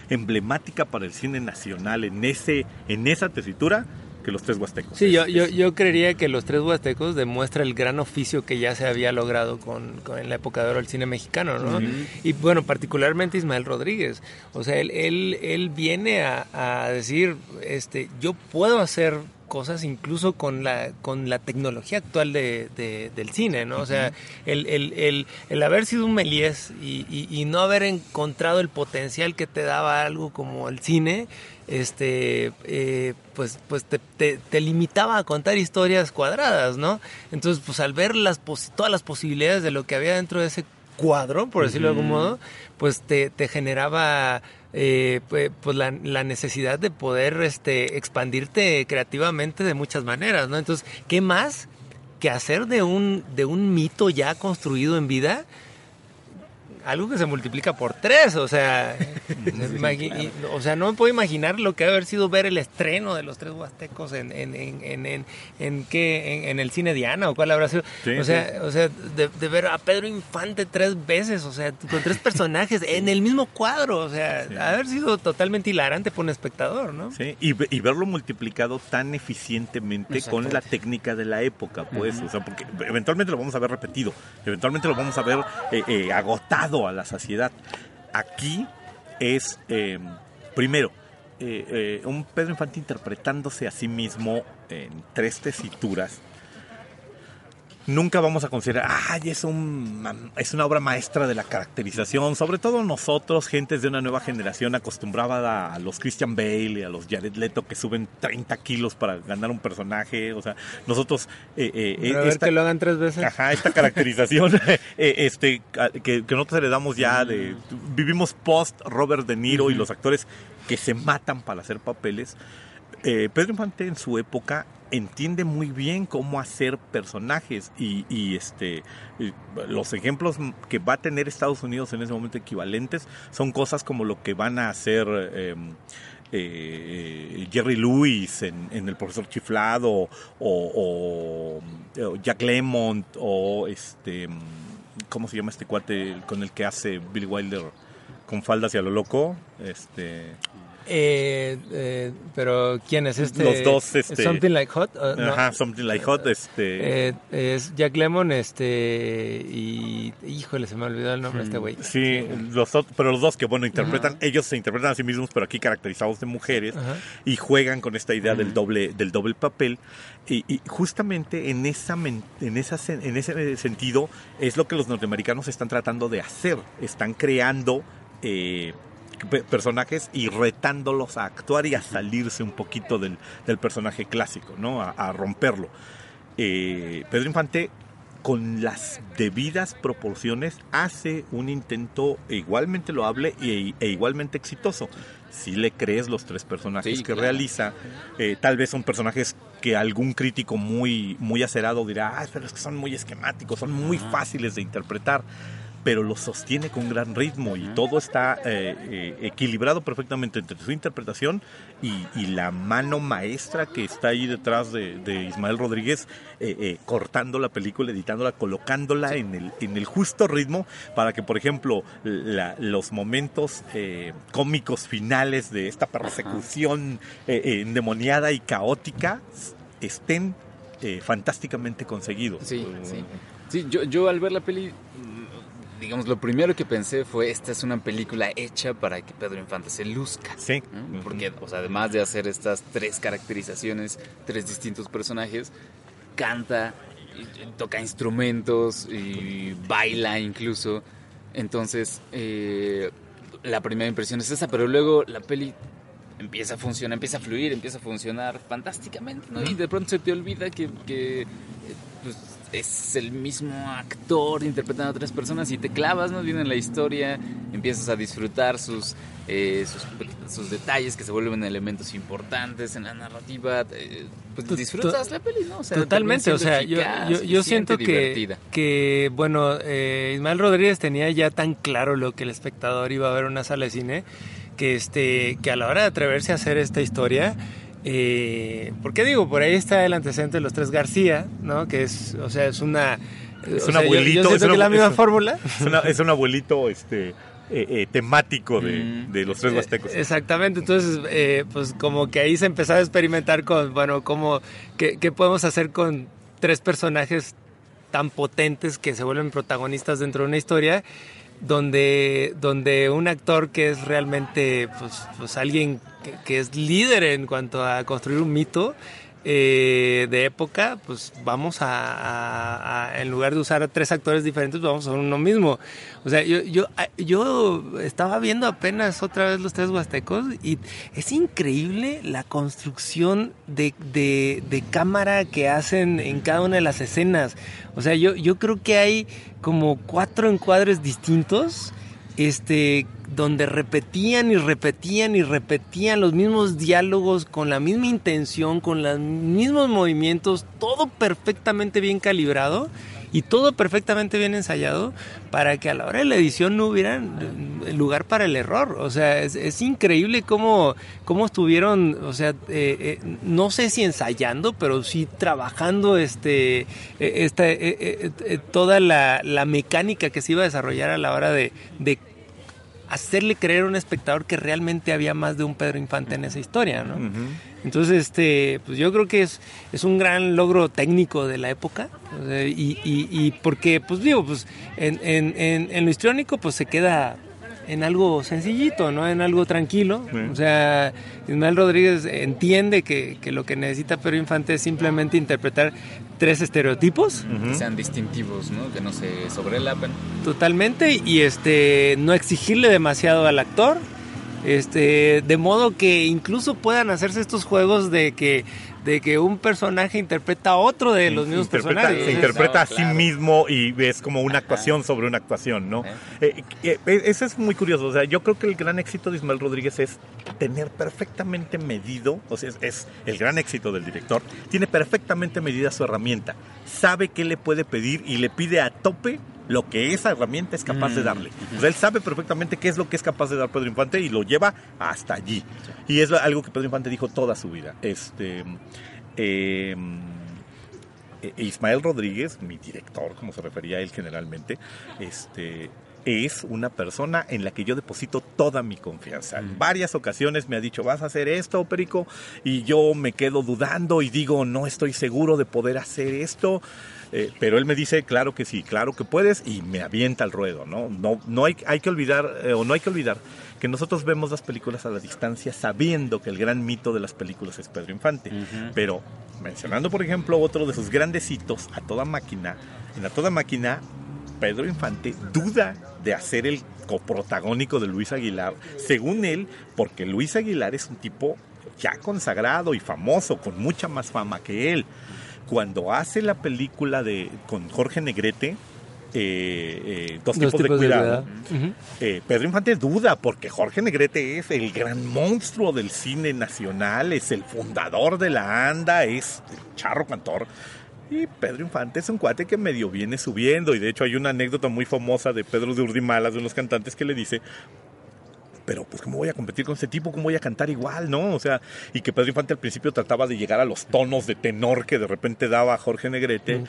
[SPEAKER 3] emblemática para el cine nacional en esa tesitura que Los Tres Huastecos.
[SPEAKER 1] Sí, yo creería que Los Tres Huastecos demuestra el gran oficio que ya se había logrado en la época de oro del cine mexicano, ¿no? Y bueno, particularmente Ismael Rodríguez. O sea, él viene a decir, yo puedo hacer cosas incluso con la tecnología actual del cine, ¿no? O sea, el haber sido un Méliès y no haber encontrado el potencial que te daba algo como el cine, pues te limitaba a contar historias cuadradas, ¿pues Entonces, pues al ver todas las posibilidades de lo que había dentro de ese cuadro, por decirlo de algún modo, pues te generaba pues la necesidad de poder expandirte creativamente de muchas maneras, ¿no? Entonces, ¿qué más que hacer de un mito ya construido en vida? Algo que se multiplica por 3, o sea, o sea, no me puedo imaginar lo que debe haber sido ver el estreno de Los Tres Huastecos en el cine Diana, o cuál habrá sido, o sea, de ver a Pedro Infante 3 veces, o sea, con 3 personajes en el mismo cuadro, o sea, haber sido totalmente hilarante para un espectador, ¿no?
[SPEAKER 3] Sí, y verlo multiplicado tan eficientemente con la técnica de la época, pues, o sea, porque eventualmente lo vamos a ver repetido, eventualmente lo vamos a ver agotado a la saciedad. Aquí es primero un Pedro Infante interpretándose a sí mismo en 3 tesituras nunca vamos a considerar, es una obra maestra de la caracterización, sobre todo nosotros, gentes de una nueva generación acostumbrada a los Christian Bale y a los Jared Leto que suben 30 kilos para ganar un personaje, o sea, nosotros...
[SPEAKER 1] que lo hagan 3 veces.
[SPEAKER 3] Ajá, esta caracterización que nosotros heredamos ya vivimos post Robert De Niro y los actores que se matan para hacer papeles. Pedro Infante en su época entiende muy bien cómo hacer personajes y los ejemplos que va a tener Estados Unidos en ese momento equivalentes son cosas como lo que van a hacer Jerry Lewis en El Profesor Chiflado o Jack Lemmon o ¿cómo se llama este cuate con el que hace Billy Wilder con faldas y a lo loco?
[SPEAKER 1] Pero ¿quién es este?
[SPEAKER 3] Los dos,
[SPEAKER 1] Something Like Hot.
[SPEAKER 3] Ajá, Something Like Hot.
[SPEAKER 1] Es Jack Lemmon, y híjole, se me olvidó el nombre de este güey.
[SPEAKER 3] Sí, pero los dos que interpretan, ellos se interpretan a sí mismos, pero aquí caracterizados de mujeres. Ajá. Y juegan con esta idea del doble papel. Y justamente en ese sentido es lo que los norteamericanos están tratando de hacer. Están creando personajes y retándolos a actuar y a salirse un poquito del personaje clásico, ¿no? A romperlo. Pedro Infante, con las debidas proporciones, hace un intento igualmente loable e igualmente exitoso. Si le crees los 3 personajes que realiza, tal vez son personajes que algún crítico muy, muy acerado dirá, pero es que son muy esquemáticos, son muy fáciles de interpretar, pero lo sostiene con gran ritmo y todo está equilibrado perfectamente entre su interpretación y la mano maestra que está ahí detrás de Ismael Rodríguez, cortando la película, editándola, colocándola en el justo ritmo para que, por ejemplo, los momentos cómicos finales de esta persecución endemoniada y caótica estén fantásticamente conseguidos.
[SPEAKER 2] Sí, yo al ver la peli, digamos, lo primero que pensé fue, esta es una película hecha para que Pedro Infante se luzca.
[SPEAKER 3] Sí.
[SPEAKER 2] ¿No? Porque, o sea, además de hacer estas 3 caracterizaciones, 3 distintos personajes, canta, toca instrumentos y baila incluso. Entonces, la primera impresión es esa, pero luego la peli empieza a funcionar, empieza a fluir, empieza a funcionar fantásticamente, ¿no? Y de pronto se te olvida que pues, es el mismo actor interpretando a 3 personas y te clavas más bien en la historia, empiezas a disfrutar sus detalles que se vuelven elementos importantes en la narrativa, pues disfrutas la peli, ¿no? O sea,
[SPEAKER 1] totalmente, o sea, yo siento que bueno, Ismael Rodríguez tenía ya tan claro lo que el espectador iba a ver en una sala de cine que a la hora de atreverse a hacer esta historia, porque digo, por ahí está el antecedente de los 3 García, ¿no? Que es un abuelito, yo siento que es la misma fórmula.
[SPEAKER 3] Es un abuelito temático de los 3 huastecos.
[SPEAKER 1] Exactamente, entonces pues como que ahí se empezaba a experimentar con, bueno, ¿qué podemos hacer con 3 personajes tan potentes que se vuelven protagonistas dentro de una historia? Donde un actor que es realmente pues alguien que es líder en cuanto a construir un mito de época, pues vamos a en lugar de usar a 3 actores diferentes, vamos a usar uno mismo. O sea, yo estaba viendo apenas otra vez los 3 huastecos y es increíble la construcción de cámara que hacen en cada una de las escenas. O sea, yo creo que hay como 4 encuadres distintos, donde repetían los mismos diálogos con la misma intención, con los mismos movimientos, todo perfectamente bien calibrado y todo perfectamente bien ensayado para que a la hora de la edición no hubiera lugar para el error. O sea, es increíble cómo estuvieron, o sea, no sé si ensayando, pero sí trabajando toda la mecánica que se iba a desarrollar a la hora de hacerle creer a un espectador que realmente había más de un Pedro Infante en esa historia, ¿no? Uh-huh. Entonces, pues yo creo que es un gran logro técnico de la época, y porque, pues digo, pues en lo histriónico, pues se queda en algo sencillito, ¿no? En algo tranquilo. O sea, Ismael Rodríguez entiende que lo que necesita Pedro Infante es simplemente interpretar 3 estereotipos.
[SPEAKER 2] Que sean distintivos, ¿no? Que no se sobrelapen.
[SPEAKER 1] Totalmente, y no exigirle demasiado al actor, de modo que incluso puedan hacerse estos juegos de que un personaje interpreta a otro de los mismos personajes.
[SPEAKER 3] Se interpreta a sí mismo y es como una actuación sobre una actuación, ¿no? Eso es muy curioso. O sea, yo creo que el gran éxito de Ismael Rodríguez es tener perfectamente medido, o sea, es el gran éxito del director, tiene perfectamente medida su herramienta, sabe qué le puede pedir y le pide a tope lo que esa herramienta es capaz de darle. O sea, él sabe perfectamente qué es lo que es capaz de dar Pedro Infante y lo lleva hasta allí. Y es algo que Pedro Infante dijo toda su vida. Ismael Rodríguez, mi director, como se refería a él generalmente, es una persona en la que yo deposito toda mi confianza. En varias ocasiones me ha dicho, vas a hacer esto, Perico, y yo me quedo dudando y digo, no estoy seguro de poder hacer esto. Pero él me dice, claro que sí, claro que puedes, y me avienta al ruedo, ¿no? No hay que olvidar que nosotros vemos las películas a la distancia sabiendo que el gran mito de las películas es Pedro Infante. Pero mencionando, por ejemplo, otro de sus grandes hitos, A Toda Máquina, en A Toda Máquina, Pedro Infante duda de hacer el coprotagónico de Luis Aguilar, según él, porque Luis Aguilar es un tipo ya consagrado y famoso, con mucha más fama que él. Cuando hace la película con Jorge Negrete, Dos tipos de cuidado, Pedro Infante duda, porque Jorge Negrete es el gran monstruo del cine nacional, es el fundador de la ANDA, es el charro cantor. Y Pedro Infante es un cuate que medio viene subiendo, y de hecho hay una anécdota muy famosa de Pedro de Urdimalas, de unos cantantes, que le dice, pero pues ¿cómo voy a competir con ese tipo? ¿Cómo voy a cantar igual? ¿No? O sea, y que Pedro Infante al principio trataba de llegar a los tonos de tenor que de repente daba Jorge Negrete,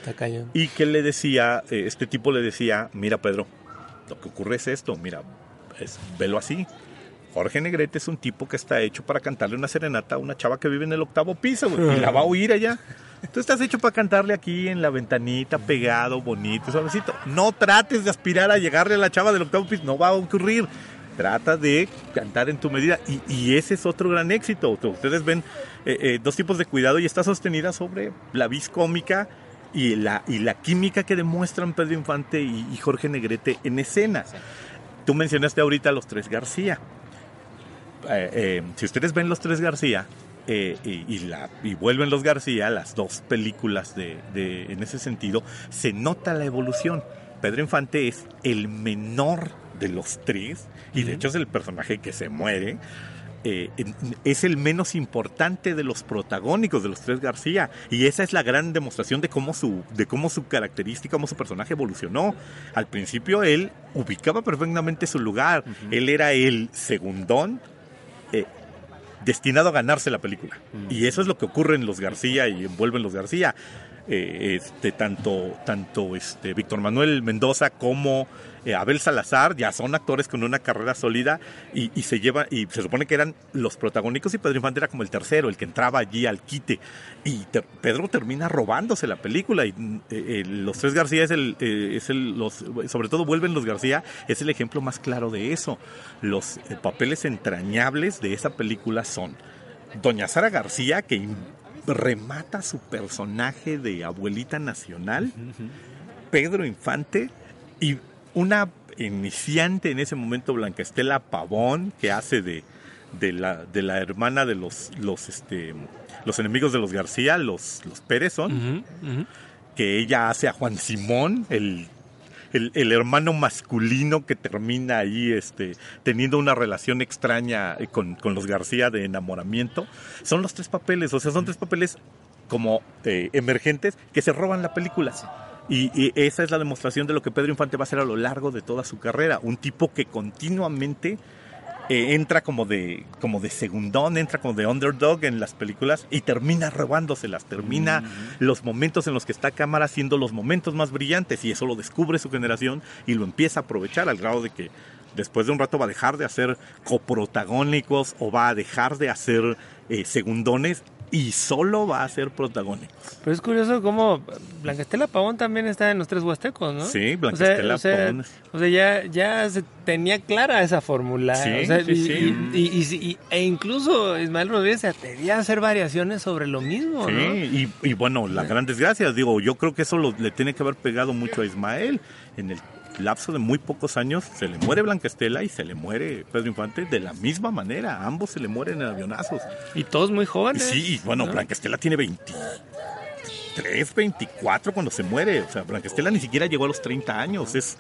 [SPEAKER 3] y que le decía, este tipo le decía, mira Pedro, lo que ocurre es esto, mira, velo así. Jorge Negrete es un tipo que está hecho para cantarle una serenata a una chava que vive en el 8º piso, güey, y la va a oír allá. Tú estás hecho para cantarle aquí en la ventanita, pegado, bonito, suavecito. No trates de aspirar a llegarle a la chava del 8º piso, no va a ocurrir. Trata de cantar en tu medida, y ese es otro gran éxito. Ustedes ven Dos tipos de cuidado, y está sostenida sobre la vis cómica y la química que demuestran Pedro Infante y Jorge Negrete en escena. Sí. Tú mencionaste ahorita a los Tres García. Si ustedes ven los Tres García y vuelven los García, las dos películas en ese sentido, se nota la evolución. Pedro Infante es el menor de los tres, y de hecho es el personaje que se muere. Es el menos importante de los protagónicos de los Tres García, y esa es la gran demostración de cómo su característica, cómo su personaje evolucionó. Al principio él ubicaba perfectamente su lugar, él era el segundón destinado a ganarse la película, y eso es lo que ocurre en los García y envuelven los García. Tanto Víctor Manuel Mendoza como Abel Salazar ya son actores con una carrera sólida, y se supone que eran los protagónicos, y Pedro Infante era como el tercero, el que entraba allí al quite, y Pedro termina robándose la película. Y los Tres García sobre todo vuelven los García, es el ejemplo más claro de eso. Los papeles entrañables de esa película son Doña Sara García, que remata su personaje de abuelita nacional, Pedro Infante, y una iniciante en ese momento, Blanca Estela Pavón, que hace de la hermana de los enemigos de los García, los Pérez son, que ella hace a Juan Simón, el hermano masculino que termina ahí teniendo una relación extraña con los García de enamoramiento. Son los tres papeles, o sea, son tres papeles como emergentes que se roban la película. Y esa es la demostración de lo que Pedro Infante va a hacer a lo largo de toda su carrera. Un tipo que continuamente entra como de segundón, entra como de underdog en las películas, y termina robándoselas, termina los momentos en los que está cámara siendo los momentos más brillantes, y eso lo descubre su generación y lo empieza a aprovechar, al grado de que después de un rato va a dejar de hacer coprotagónicos o va a dejar de hacer segundones, y solo va a ser protagónico.
[SPEAKER 1] Pero es curioso cómo Blanca Estela Pavón también está en Los Tres Huastecos, ¿no?
[SPEAKER 3] Sí, Blanca Estela Pavón.
[SPEAKER 1] O sea, ya se tenía clara esa fórmula.
[SPEAKER 3] Sí,
[SPEAKER 1] o sea,
[SPEAKER 3] sí.
[SPEAKER 1] E incluso Ismael Rodríguez se atrevía a hacer variaciones sobre lo mismo,
[SPEAKER 3] sí,
[SPEAKER 1] ¿no?
[SPEAKER 3] Y bueno, la gran desgracia, digo, yo creo que eso le tiene que haber pegado mucho a Ismael. En el lapso de muy pocos años se le muere Blanca Estela y se le muere Pedro Infante de la misma manera. Ambos se le mueren en avionazos.
[SPEAKER 1] Y todos muy jóvenes.
[SPEAKER 3] Sí, y bueno, ¿no? Blanca Estela tiene 23, 24 cuando se muere. O sea, Blanca Estela ni siquiera llegó a los 30 años. Es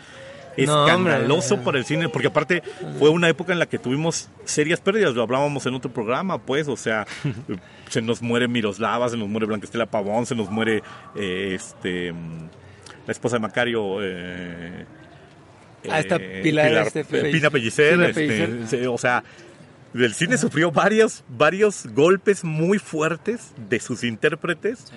[SPEAKER 3] escandaloso para el cine, porque aparte fue una época en la que tuvimos serias pérdidas, lo hablábamos en otro programa, pues, o sea, se nos muere Miroslava, se nos muere Blanca Estela Pavón, se nos muere la esposa de Macario,
[SPEAKER 1] esta Pina Pellicer.
[SPEAKER 3] O sea, el cine sufrió varios golpes muy fuertes de sus intérpretes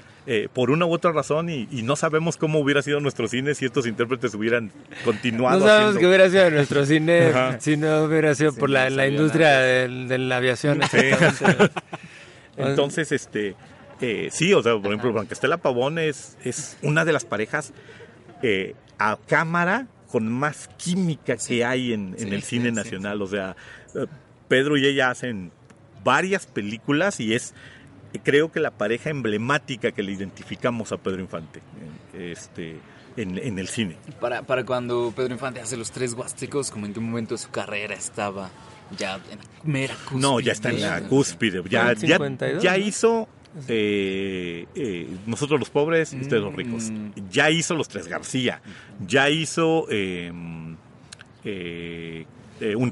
[SPEAKER 3] por una u otra razón y no sabemos cómo hubiera sido nuestro cine si estos intérpretes hubieran continuado.
[SPEAKER 1] No sabemos qué hubiera sido nuestro cine si no hubiera sido por la industria de la aviación.
[SPEAKER 3] Sí. Entonces, sí, o sea, por ejemplo, Blanca Estela Pavón es una de las parejas a cámara con más química que hay en el cine nacional. Sí. O sea, Pedro y ella hacen varias películas y es, creo que la pareja emblemática que le identificamos a Pedro Infante en el cine.
[SPEAKER 2] Para cuando Pedro Infante hace Los Tres Huastecos, ¿como en qué momento de su carrera estaba ya en la mera cúspide?
[SPEAKER 3] No, ya está en la cúspide. Ya hizo Nosotros los Pobres, Ustedes los Ricos. Ya hizo Los Tres García. Ya hizo Un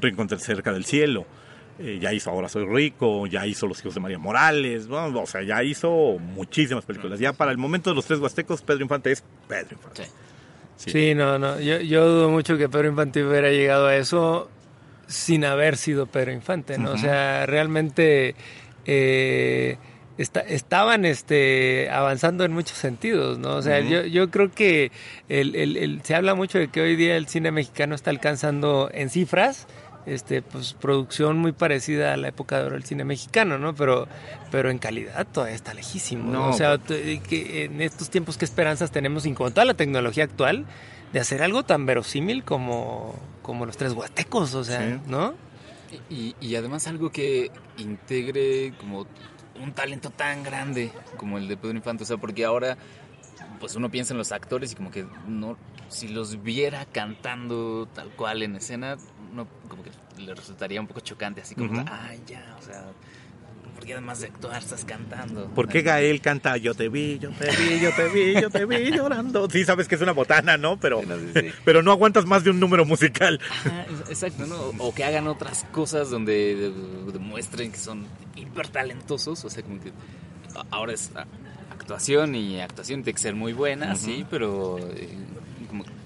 [SPEAKER 3] Rincón Cerca del Cielo. Ya hizo Ahora Soy Rico. Ya hizo Los Hijos de María Morales. Bueno, o sea, ya hizo muchísimas películas. Ya para el momento de Los Tres Huastecos, Pedro Infante es Pedro Infante.
[SPEAKER 1] Sí, no. Yo dudo mucho que Pedro Infante hubiera llegado a eso sin haber sido Pedro Infante, ¿no? O sea, realmente estaban avanzando en muchos sentidos, ¿no? O sea, yo creo que se habla mucho de que hoy día el cine mexicano está alcanzando en cifras pues producción muy parecida a la época de oro del cine mexicano, ¿no? Pero en calidad todavía está lejísimo, ¿no? O sea, que en estos tiempos qué esperanzas tenemos sin con toda la tecnología actual de hacer algo tan verosímil como Los Tres Huastecos, o sea, sí. ¿No?
[SPEAKER 2] Y además algo que integre como un talento tan grande como el de Pedro Infante, o sea, porque ahora pues uno piensa en los actores y como que no, si los viera cantando tal cual en escena, no, como que le resultaría un poco chocante, así como, ya, o sea, ¿por qué además de actuar estás cantando?
[SPEAKER 3] ¿Por qué Gael canta Yo te vi llorando? Sí, sabes que es una botana, ¿no? Pero no aguantas más de un número musical.
[SPEAKER 2] Ajá, exacto, ¿no? O que hagan otras cosas donde demuestren que son hiper talentosos, o sea, como que ahora es actuación y actuación tiene que ser muy buena, sí, pero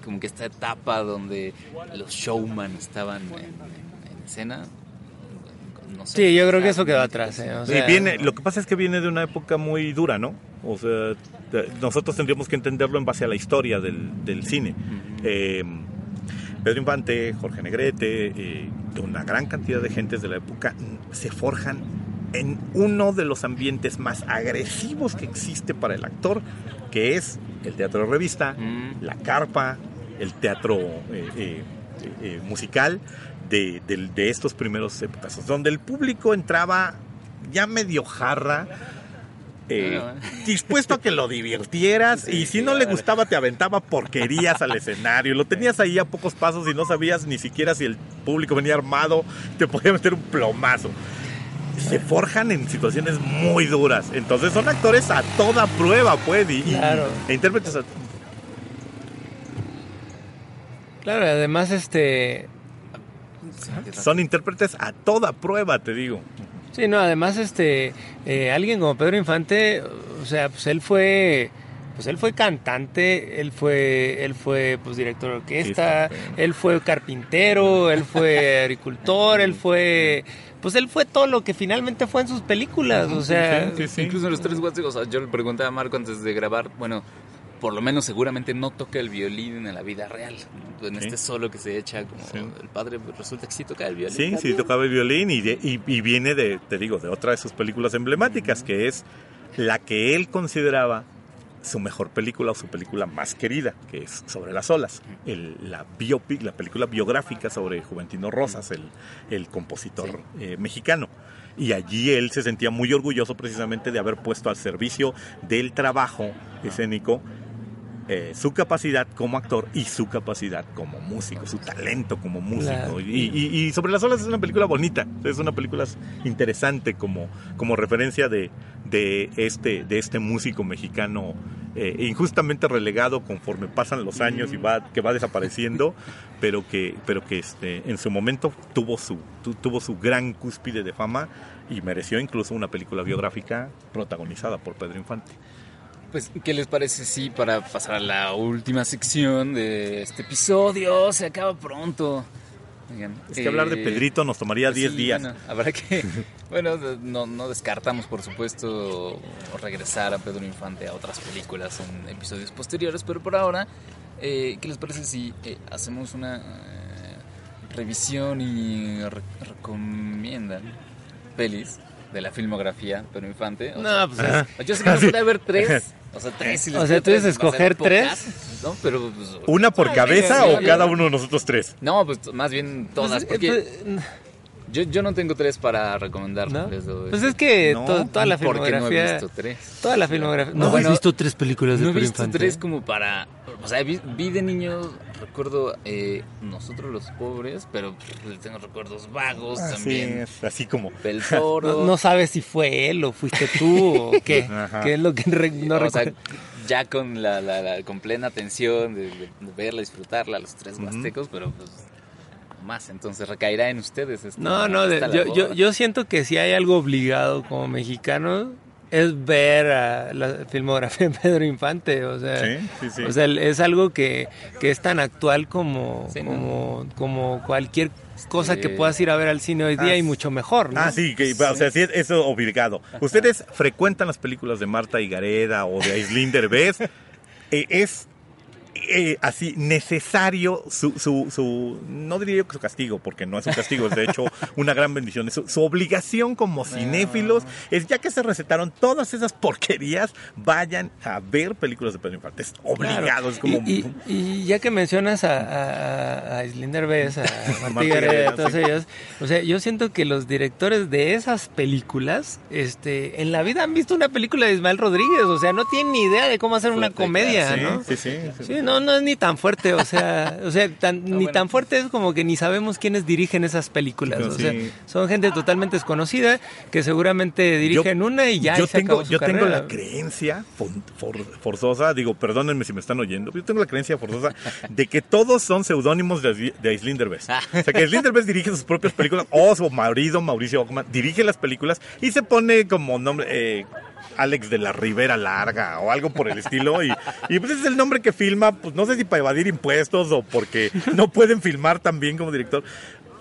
[SPEAKER 2] como que esta etapa donde los showman estaban en escena, no sé.
[SPEAKER 1] Sí, yo creo que eso quedó atrás. O sea,
[SPEAKER 3] lo que pasa es que viene de una época muy dura, ¿no? O sea, nosotros tendríamos que entenderlo en base a la historia del cine. Pedro Infante, Jorge Negrete, una gran cantidad de gentes de la época se forjan en uno de los ambientes más agresivos que existe para el actor, que es el teatro de revista, la carpa, el teatro musical de estos primeros épocas, donde el público entraba ya medio jarra, dispuesto a que lo divirtieras, y si no le gustaba te aventaba porquerías al escenario, lo tenías ahí a pocos pasos y no sabías ni siquiera si el público venía armado, te podía meter un plomazo. Se forjan en situaciones muy duras, entonces son actores a toda prueba, pues,
[SPEAKER 1] claro.
[SPEAKER 3] E intérpretes
[SPEAKER 1] claro, además
[SPEAKER 3] son intérpretes a toda prueba, te digo.
[SPEAKER 1] Sí, no, además alguien como Pedro Infante, o sea, pues él fue cantante, él fue pues director de orquesta, él fue carpintero, él fue agricultor, él fue todo lo que finalmente fue en sus películas, o sea,
[SPEAKER 2] sí. Incluso en Los Tres Huastecos, o sea, yo le preguntaba a Marco antes de grabar, bueno, por lo menos seguramente no toca el violín en la vida real. En este solo que se echa como el padre, resulta que sí toca el violín.
[SPEAKER 3] Sí, también. Sí tocaba el violín y viene de otra de sus películas emblemáticas, que es la que él consideraba su mejor película o su película más querida, que es Sobre las olas, la película biográfica sobre Juventino Rosas, el compositor mexicano. Y allí él se sentía muy orgulloso precisamente de haber puesto al servicio del trabajo escénico su capacidad como actor y su capacidad como músico, su talento como músico. Claro. Y Sobre las olas es una película bonita, es una película interesante como referencia de este músico mexicano injustamente relegado conforme pasan los años y que va desapareciendo, pero que en su momento tuvo su gran cúspide de fama y mereció incluso una película biográfica protagonizada por Pedro Infante.
[SPEAKER 2] Pues, ¿qué les parece si para pasar a la última sección de este episodio? Se acaba pronto.
[SPEAKER 3] Oigan, es que hablar de Pedrito nos tomaría 10 días.
[SPEAKER 2] Bueno, habrá que... Bueno, no descartamos, por supuesto, regresar a Pedro Infante a otras películas en episodios posteriores, pero por ahora, ¿qué les parece si hacemos una revisión y recomiendan pelis de la filmografía Pedro Infante? Yo sé que no puede haber 3. O sea, 3. Si
[SPEAKER 1] o sea, ¿tú debes escoger 3?
[SPEAKER 2] ¿No? Pero, pues,
[SPEAKER 3] ¿una por cabeza o cada uno de nosotros 3?
[SPEAKER 2] No, pues más bien todas. Porque yo no tengo 3 para recomendar.
[SPEAKER 1] ¿No? Pues es que toda la filmografía...
[SPEAKER 2] Porque no he visto 3.
[SPEAKER 1] Toda la filmografía... No he visto 3 películas de Pedro Infante.
[SPEAKER 2] No he visto 3 como para... O sea, vi de niño, recuerdo Nosotros los pobres, pero tengo recuerdos vagos también.
[SPEAKER 3] Sí, así como...
[SPEAKER 2] Del Toro.
[SPEAKER 1] No sabes si fue él o fuiste tú o qué. ¿Qué es lo que no recuerdo?
[SPEAKER 2] O sea, ya con con plena atención de verla, disfrutarla, los 3 huastecos, pero pues... más, entonces recaerá en ustedes.
[SPEAKER 1] Yo siento que si hay algo obligado como mexicano es ver a la filmografía de Pedro Infante, o sea, sí. O sea, es algo que es tan actual como cualquier cosa que puedas ir a ver al cine hoy día y mucho mejor, ¿no?
[SPEAKER 3] O sea, sí, eso es obligado. ¿Ustedes frecuentan las películas de Marta Higareda o de Aislinn Derbez? Es así necesario su no diría yo que su castigo, porque no es un castigo, es de hecho una gran bendición. Su obligación como cinéfilos es, ya que se recetaron todas esas porquerías, vayan a ver películas de Pedro Infante. Es obligado. Claro. Es como...
[SPEAKER 1] y ya que mencionas a Aislinn Derbez, a Marta Higareda, a todos ellos, o sea, yo siento que los directores de esas películas en la vida han visto una película de Ismael Rodríguez, o sea, no tienen ni idea de cómo hacer una comedia, ¿no? Sí, no es ni tan fuerte, ni tan fuerte es como que ni sabemos quiénes dirigen esas películas. O sea, son gente totalmente desconocida que seguramente dirigen una y ya se acabó su carrera.
[SPEAKER 3] Tengo la creencia forzosa, perdónenme si me están oyendo, yo tengo la creencia forzosa de que todos son seudónimos de Aislinn Derbez. O sea, que Aislinn Derbez dirige sus propias películas, o su marido, Mauricio Ockman, dirige las películas y se pone como nombre... Alex de la Ribera Larga o algo por el estilo y pues ese es el nombre que filma, pues no sé si para evadir impuestos o porque no pueden filmar tan bien como director.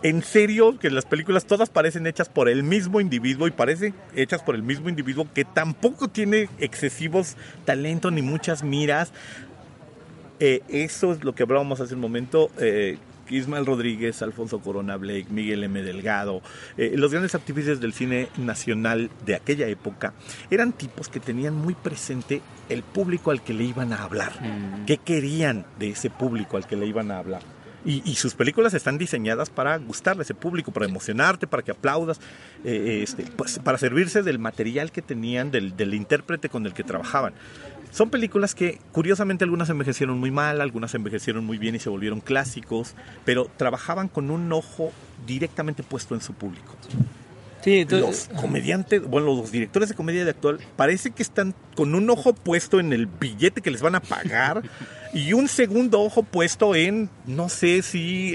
[SPEAKER 3] En serio que las películas todas parecen hechas por el mismo individuo y parecen hechas por el mismo individuo que tampoco tiene excesivos talentos ni muchas miras. Eso es lo que hablábamos hace un momento. Ismael Rodríguez, Alfonso Corona Blake, Miguel M. Delgado, los grandes artífices del cine nacional de aquella época, eran tipos que tenían muy presente el público al que le iban a hablar. ¿Qué querían de ese público al que le iban a hablar? Y sus películas están diseñadas para gustarle a ese público, para emocionarte, para que aplaudas, pues, para servirse del material que tenían, del intérprete con el que trabajaban. Son películas que, curiosamente, algunas envejecieron muy mal, algunas envejecieron muy bien y se volvieron clásicos, pero trabajaban con un ojo directamente puesto en su público.
[SPEAKER 1] Sí, entonces...
[SPEAKER 3] Los comediantes, los directores de comedia de actual, parece que están con un ojo puesto en el billete que les van a pagar y un segundo ojo puesto en, no sé si...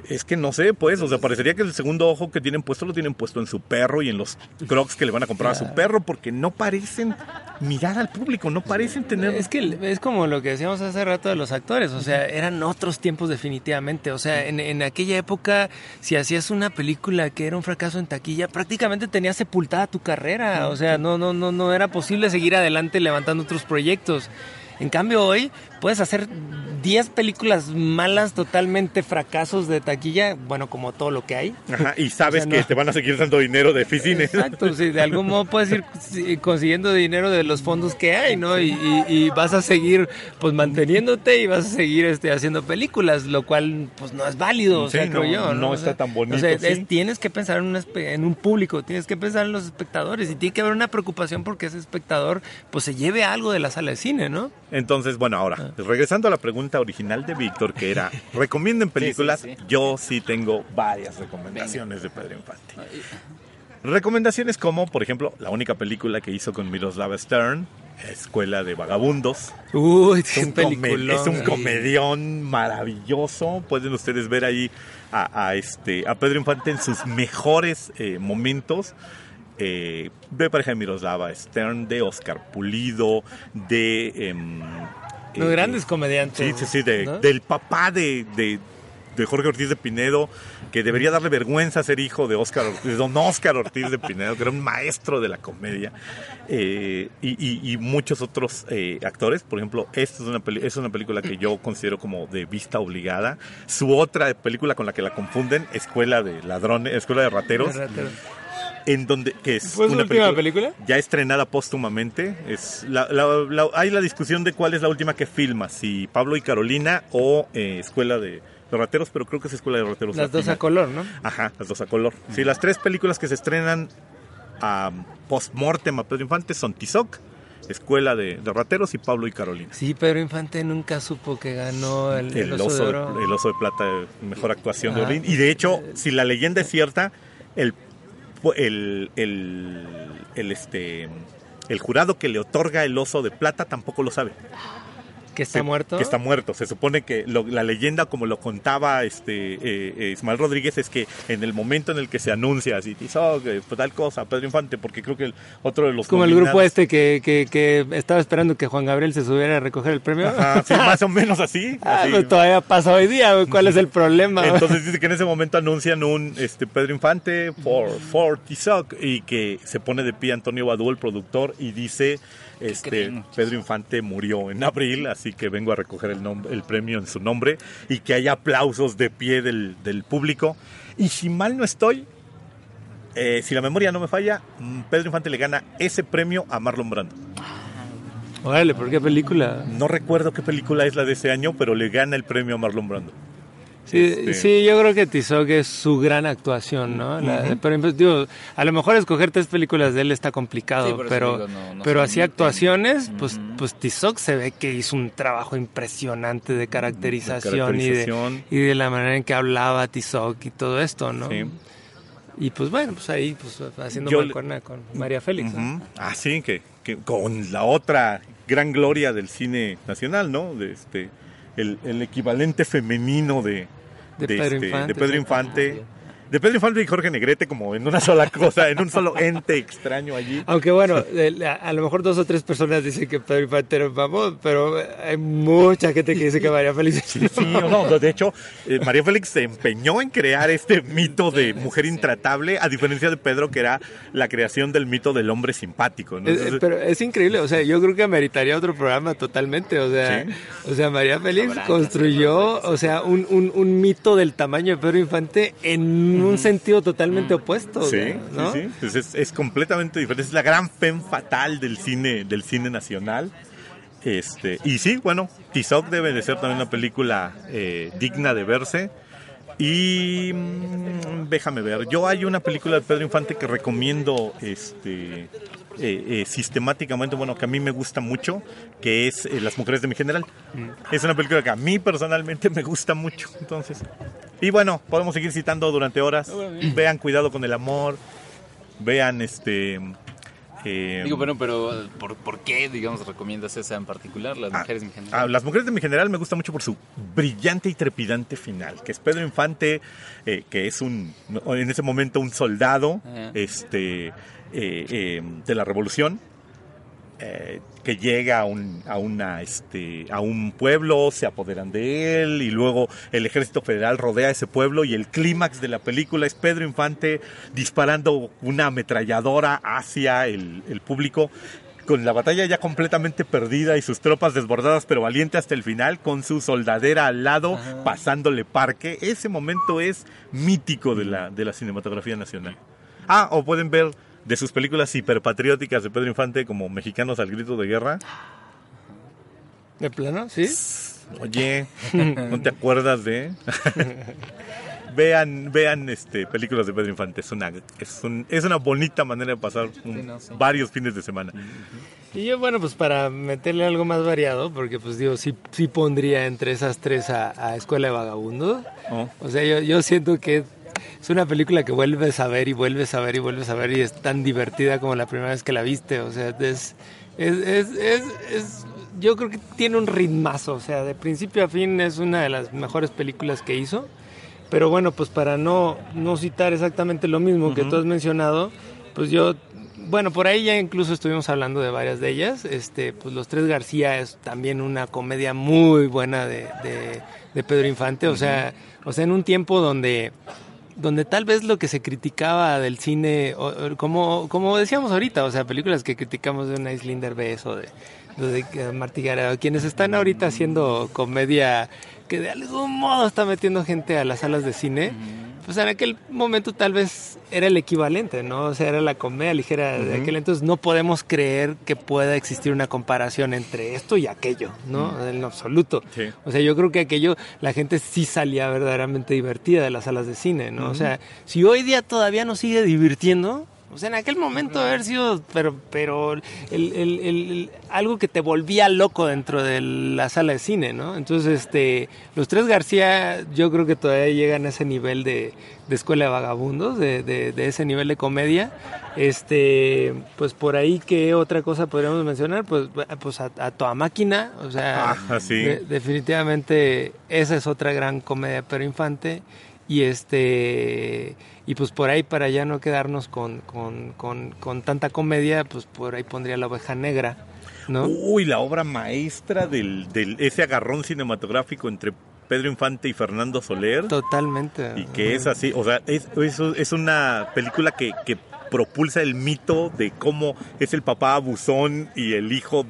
[SPEAKER 3] es que no sé, pues, o sea, parecería que el segundo ojo que tienen puesto lo tienen puesto en su perro y en los Crocs que le van a comprar a su perro, porque no parecen mirar al público, no parecen tener...
[SPEAKER 1] Es que es como lo que decíamos hace rato de los actores, o sea, eran otros tiempos definitivamente, o sea, en aquella época, si hacías una película que era un fracaso en taquilla, prácticamente tenías sepultada tu carrera, o sea, no era posible seguir adelante levantando otros proyectos. En cambio hoy puedes hacer 10 películas malas, totalmente fracasos de taquilla, bueno, como todo lo que hay.
[SPEAKER 3] Ajá, y sabes que te van a seguir dando dinero de Ficine.
[SPEAKER 1] Exacto, sí, de algún modo puedes ir consiguiendo dinero de los fondos que hay, ¿no? Y vas a seguir pues manteniéndote y vas a seguir haciendo películas, lo cual pues no es válido,
[SPEAKER 3] sí,
[SPEAKER 1] creo yo, ¿no?
[SPEAKER 3] No está tan bonito.
[SPEAKER 1] O sea, tienes que pensar en un público, tienes que pensar en los espectadores y tiene que haber una preocupación porque ese espectador pues se lleve algo de la sala de cine, ¿no?
[SPEAKER 3] Entonces, bueno, ahora, regresando a la pregunta original de Víctor, que era, ¿recomienden películas? Sí. Yo sí tengo varias recomendaciones de Pedro Infante. Recomendaciones como, por ejemplo, la única película que hizo con Miroslava Stern, Escuela de Vagabundos.
[SPEAKER 1] Uy,
[SPEAKER 3] es un comedión maravilloso. Pueden ustedes ver ahí a Pedro Infante en sus mejores momentos. De pareja de Miroslava Stern, de Oscar Pulido, de...
[SPEAKER 1] grandes comediantes.
[SPEAKER 3] Sí, ¿no? Del papá de Jorge Ortiz de Pinedo, que debería darle vergüenza ser hijo de don Oscar Ortiz de Pinedo, que era un maestro de la comedia, y muchos otros actores. Por ejemplo, esta es una película que yo considero como de vista obligada. Su otra película con la que la confunden, Escuela de Rateros. En donde, que es
[SPEAKER 1] ¿Fue su última película?
[SPEAKER 3] Ya estrenada póstumamente. Hay la discusión de cuál es la última que filma, si Pablo y Carolina o Escuela de Rateros, pero creo que es Escuela de Rateros.
[SPEAKER 1] Las dos a color, ¿no?
[SPEAKER 3] Ajá, las dos a color. Sí, las tres películas que se estrenan post-mortem a Pedro Infante son Tizoc, Escuela de Rateros y Pablo y Carolina.
[SPEAKER 1] Sí, Pedro Infante nunca supo que ganó el Oso de Oro.
[SPEAKER 3] El Oso de Plata, mejor actuación de Orlín. Y de hecho, si la leyenda es cierta, el jurado que le otorga el Oso de Plata tampoco lo sabe.
[SPEAKER 1] ¿Que está muerto?
[SPEAKER 3] Que está muerto. Se supone que la leyenda, como lo contaba Ismael Rodríguez, es que en el momento en el que se anuncia así, tal cosa, Pedro Infante, porque creo que otro de los
[SPEAKER 1] como nominados, el grupo que estaba esperando que Juan Gabriel se subiera a recoger el premio.
[SPEAKER 3] Ajá, sí, más o menos así.
[SPEAKER 1] Pero todavía pasa hoy día, ¿cuál es el problema?
[SPEAKER 3] Entonces dice que en ese momento anuncian un Pedro Infante for Tizoc, y que se pone de pie Antonio Badú, el productor, y dice... Pedro Infante murió en abril, así que vengo a recoger el premio en su nombre, y que haya aplausos de pie del público. Y si mal no estoy, si la memoria no me falla, Pedro Infante le gana ese premio a Marlon Brando.
[SPEAKER 1] Órale, ¿por qué película?
[SPEAKER 3] No recuerdo qué película es la de ese año, pero le gana el premio a Marlon Brando.
[SPEAKER 1] Sí, yo creo que Tizoc es su gran actuación, ¿no? Pero digo, a lo mejor escoger 3 películas de él está complicado, sí, pero así actuaciones, pues Tizoc se ve que hizo un trabajo impresionante de caracterización, y de la manera en que hablaba Tizoc y todo esto, ¿no? Sí. Y pues bueno, pues ahí haciendo mancuerna con María Félix, ¿no?
[SPEAKER 3] Ah, sí, que con la otra gran gloria del cine nacional, ¿no? El equivalente femenino de Pedro Infante. De Pedro Infante y Jorge Negrete, como en una sola cosa, en un solo ente extraño allí.
[SPEAKER 1] Aunque bueno, a lo mejor 2 o 3 personas dicen que Pedro Infante era un famoso, pero hay mucha gente que dice que María Félix.
[SPEAKER 3] Sí, de hecho, María Félix se empeñó en crear este mito de mujer intratable, a diferencia de Pedro, que era la creación del mito del hombre simpático, ¿no? Entonces,
[SPEAKER 1] pero es increíble, o sea, yo creo que ameritaría otro programa totalmente, o sea, María Félix construyó, o sea, un mito del tamaño de Pedro Infante en un sentido totalmente opuesto, ¿no?
[SPEAKER 3] Sí. Pues es completamente diferente. Es la gran femme fatal del cine nacional. Y sí, bueno, Tizoc debe de ser también una película digna de verse. Y déjame ver, yo hay una película de Pedro Infante que recomiendo sistemáticamente, bueno, que a mí me gusta mucho, que es Las mujeres de mi general. Es una película que a mí personalmente me gusta mucho, entonces. Y bueno, podemos seguir citando durante horas. Vean Cuidado con el amor, vean
[SPEAKER 2] Digo, bueno, pero ¿por qué, digamos, recomiendas esa en particular, Las mujeres de mi general?
[SPEAKER 3] Las mujeres de mi general me gusta mucho por su brillante y trepidante final, que es Pedro Infante, que es en ese momento un soldado de la Revolución, que llega a un pueblo, se apoderan de él y luego el ejército federal rodea ese pueblo y el clímax de la película es Pedro Infante disparando una ametralladora hacia el público, con la batalla ya completamente perdida y sus tropas desbordadas pero valiente hasta el final, con su soldadera al lado, pasándole parque. Ese momento es mítico de la cinematografía nacional. O pueden ver de sus películas hiperpatrióticas de Pedro Infante como Mexicanos al grito de guerra.
[SPEAKER 1] ¿De plano? ¿Sí?
[SPEAKER 3] Oye, ¿no te acuerdas de...? Vean películas de Pedro Infante. Es una bonita manera de pasar varios fines de semana.
[SPEAKER 1] Y yo, bueno, pues para meterle algo más variado, porque pues digo, sí pondría entre esas tres a Escuela de Vagabundos. O sea, yo siento que es una película que vuelves a ver y vuelves a ver y vuelves a ver y es tan divertida como la primera vez que la viste. O sea, yo creo que tiene un ritmazo. O sea, de principio a fin es una de las mejores películas que hizo. Pero bueno, pues para no citar exactamente lo mismo que tú has mencionado, pues bueno, por ahí ya incluso estuvimos hablando de varias de ellas. Pues Los Tres García es también una comedia muy buena de Pedro Infante. O sea, en un tiempo donde tal vez lo que se criticaba del cine, como decíamos ahorita, o sea, películas que criticamos de una Islinder Derbez o de Martí Gareda, quienes están ahorita haciendo comedia que de algún modo está metiendo gente a las salas de cine, pues en aquel momento tal vez era el equivalente, ¿no? O sea, era la comedia ligera de aquel entonces. No podemos creer que pueda existir una comparación entre esto y aquello, ¿no? En lo absoluto. Sí. O sea, yo creo que aquello, la gente sí salía verdaderamente divertida de las salas de cine, ¿no? O sea, si hoy día todavía nos sigue divirtiendo, o sea, en aquel momento haber sido, pero algo que te volvía loco dentro de la sala de cine, ¿no? Entonces, Los Tres García, yo creo que todavía llegan a ese nivel de Escuela de Vagabundos, de ese nivel de comedia. Pues por ahí, ¿qué otra cosa podríamos mencionar? Pues a Toda Máquina, o sea, sí. Definitivamente esa es otra gran comedia, pero Infante. Y pues por ahí, para ya no quedarnos con tanta comedia, pues por ahí pondría La Oveja Negra, ¿no?
[SPEAKER 3] Uy, la obra maestra ese agarrón cinematográfico entre Pedro Infante y Fernando Soler.
[SPEAKER 1] Totalmente.
[SPEAKER 3] Y que es así, o sea, es una película que propulsa el mito de cómo es el papá abusón y el hijo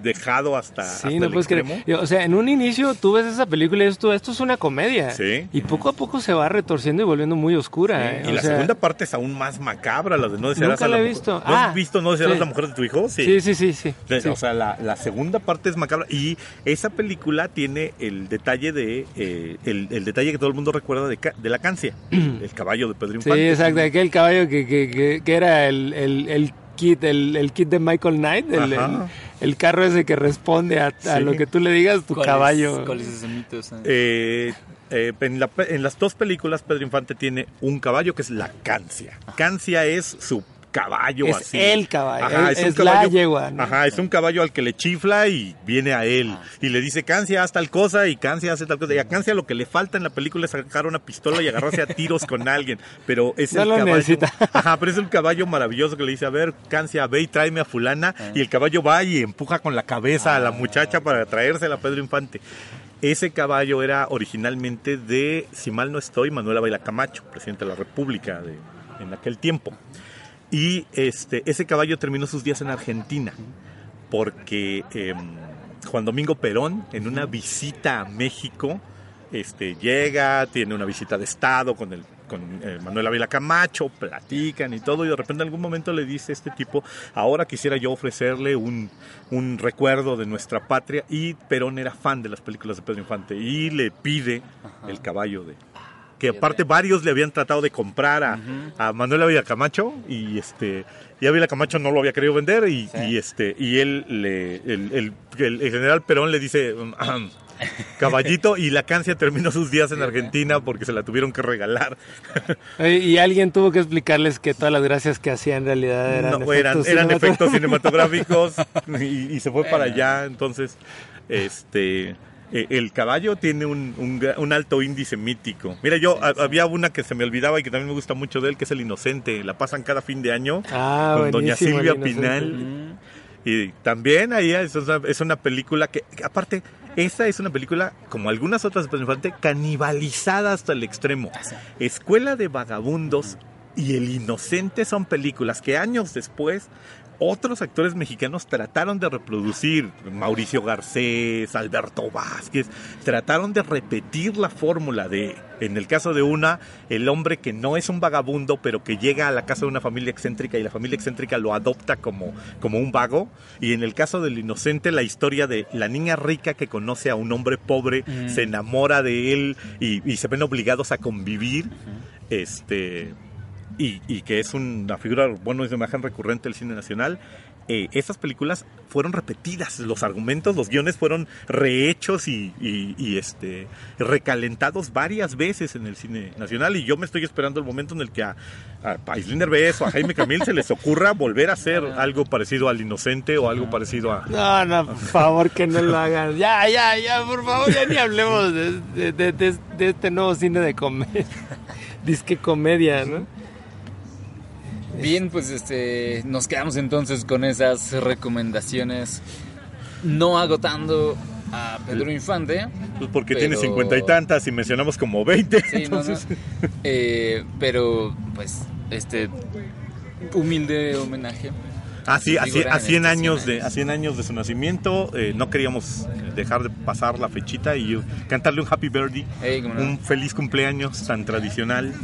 [SPEAKER 3] dejado hasta
[SPEAKER 1] no
[SPEAKER 3] el extremo.
[SPEAKER 1] O sea, en un inicio tú ves esa película y esto es una comedia.
[SPEAKER 3] Sí.
[SPEAKER 1] Y poco a poco se va retorciendo y volviendo muy oscura.
[SPEAKER 3] Sí. Y la segunda parte es aún más macabra, la de No desearás
[SPEAKER 1] a la mujer. ¿No
[SPEAKER 3] has visto No desearás a la mujer de tu hijo?
[SPEAKER 1] Sí.
[SPEAKER 3] O sea, la segunda parte es macabra. Y esa película tiene el detalle el detalle que todo el mundo recuerda de La Cancia, el caballo de Pedro Infante.
[SPEAKER 1] Sí, exacto, aquel caballo que era el kit de Michael Knight, el carro ese que responde a lo que tú le digas, tu caballo.
[SPEAKER 2] ¿Cuál es ese mito?
[SPEAKER 3] En las dos películas Pedro Infante tiene un caballo que es la Cancia. Cancia es su caballo,
[SPEAKER 1] es
[SPEAKER 3] así.
[SPEAKER 1] El caballo. Es
[SPEAKER 3] un caballo,
[SPEAKER 1] la yegua, ¿no?
[SPEAKER 3] Es un caballo al que le chifla y viene a él. Y le dice, Cancia, haz tal cosa, y Cancia hace tal cosa. Y a Cancia lo que le falta en la película es sacar una pistola y agarrarse a tiros con alguien. Pero es el caballo.
[SPEAKER 1] Necesita.
[SPEAKER 3] Pero es un caballo maravilloso que le dice, a ver, Cancia, ve y tráeme a fulana. Y el caballo va y empuja con la cabeza a la muchacha para traérsela a Pedro Infante. Ese caballo era originalmente de, si mal no estoy, Manuel Ávila Camacho, presidente de la República en aquel tiempo. Y ese caballo terminó sus días en Argentina porque Juan Domingo Perón, en una visita a México, llega, tiene una visita de estado con Manuel Ávila Camacho, platican y todo, y de repente en algún momento le dice este tipo, ahora quisiera yo ofrecerle un recuerdo de nuestra patria, y Perón era fan de las películas de Pedro Infante y le pide el caballo que aparte varios le habían tratado de comprar a Manuel Ávila Camacho y Ávila Camacho no lo había querido vender y el general Perón le dice caballito, y la Cancia terminó sus días en Argentina porque se la tuvieron que regalar.
[SPEAKER 1] Y alguien tuvo que explicarles que todas las gracias que hacía en realidad eran
[SPEAKER 3] efectos cinematográficos y se fue para allá. Entonces el caballo tiene un alto índice mítico. Mira, había una que se me olvidaba y que también me gusta mucho de él, que es El Inocente. La pasan cada fin de año con doña Silvia Pinal. Y también ahí es una película que, aparte, esta es una película, como algunas otras de Pedro Infante, canibalizada hasta el extremo. Escuela de Vagabundos y El Inocente son películas que años después otros actores mexicanos trataron de reproducir. Mauricio Garcés, Alberto Vázquez, trataron de repetir la fórmula de, en el caso de una, el hombre que no es un vagabundo, pero que llega a la casa de una familia excéntrica y la familia excéntrica lo adopta como un vago. Y en el caso del Inocente, la historia de la niña rica que conoce a un hombre pobre, se enamora de él y se ven obligados a convivir. Y que es una figura, bueno, es de imagen recurrente del cine nacional. Estas películas fueron repetidas, los argumentos, los guiones fueron rehechos y recalentados varias veces en el cine nacional, y yo me estoy esperando el momento en el que a Aislinn Derbez o a Jaime Camil se les ocurra volver a hacer algo parecido al Inocente o algo parecido a...
[SPEAKER 1] No, por favor, que no lo hagan. Ya, por favor, ya ni hablemos de este nuevo cine de comedia. Disque comedia, ¿no?
[SPEAKER 2] Bien, pues nos quedamos entonces con esas recomendaciones, no agotando a Pedro Infante.
[SPEAKER 3] Pues porque tiene 50 y tantas y mencionamos como 20.
[SPEAKER 2] Sí, entonces... pero pues humilde homenaje.
[SPEAKER 3] A 100 años de su nacimiento, no queríamos dejar de pasar la fechita y cantarle un happy birthday, un feliz cumpleaños tan tradicional.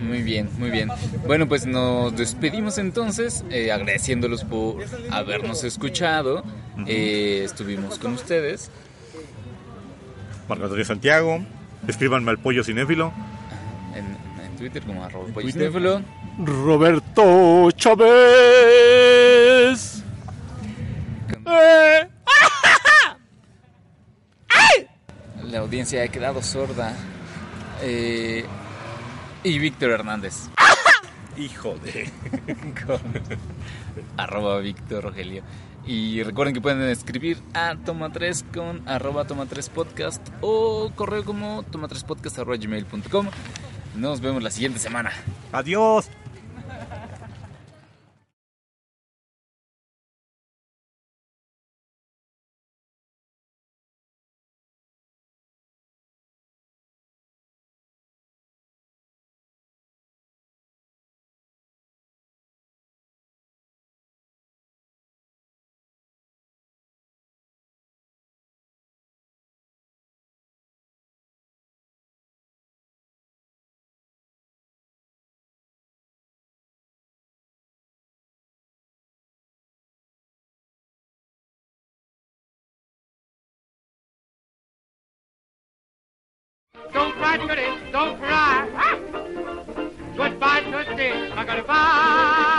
[SPEAKER 2] Muy bien, muy bien. Bueno, pues nos despedimos entonces, agradeciéndolos por habernos escuchado. Estuvimos con ustedes.
[SPEAKER 3] Marco Antonio Santiago. Escríbanme al Pollo Cinéfilo.
[SPEAKER 2] En Twitter como @Pollo Cinéfilo.
[SPEAKER 1] Roberto Chávez.
[SPEAKER 2] La audiencia ha quedado sorda. Y Víctor Hernández.
[SPEAKER 3] Hijo de...
[SPEAKER 2] @Víctor Rogelio. Y recuerden que pueden escribir a Toma3 con @Toma3podcast o correo como toma3podcast@gmail.com. Nos vemos la siguiente semana.
[SPEAKER 3] Adiós.
[SPEAKER 4] Don't cry, Tootie, don't cry. Goodbye, Tootsie, I'm gonna buy.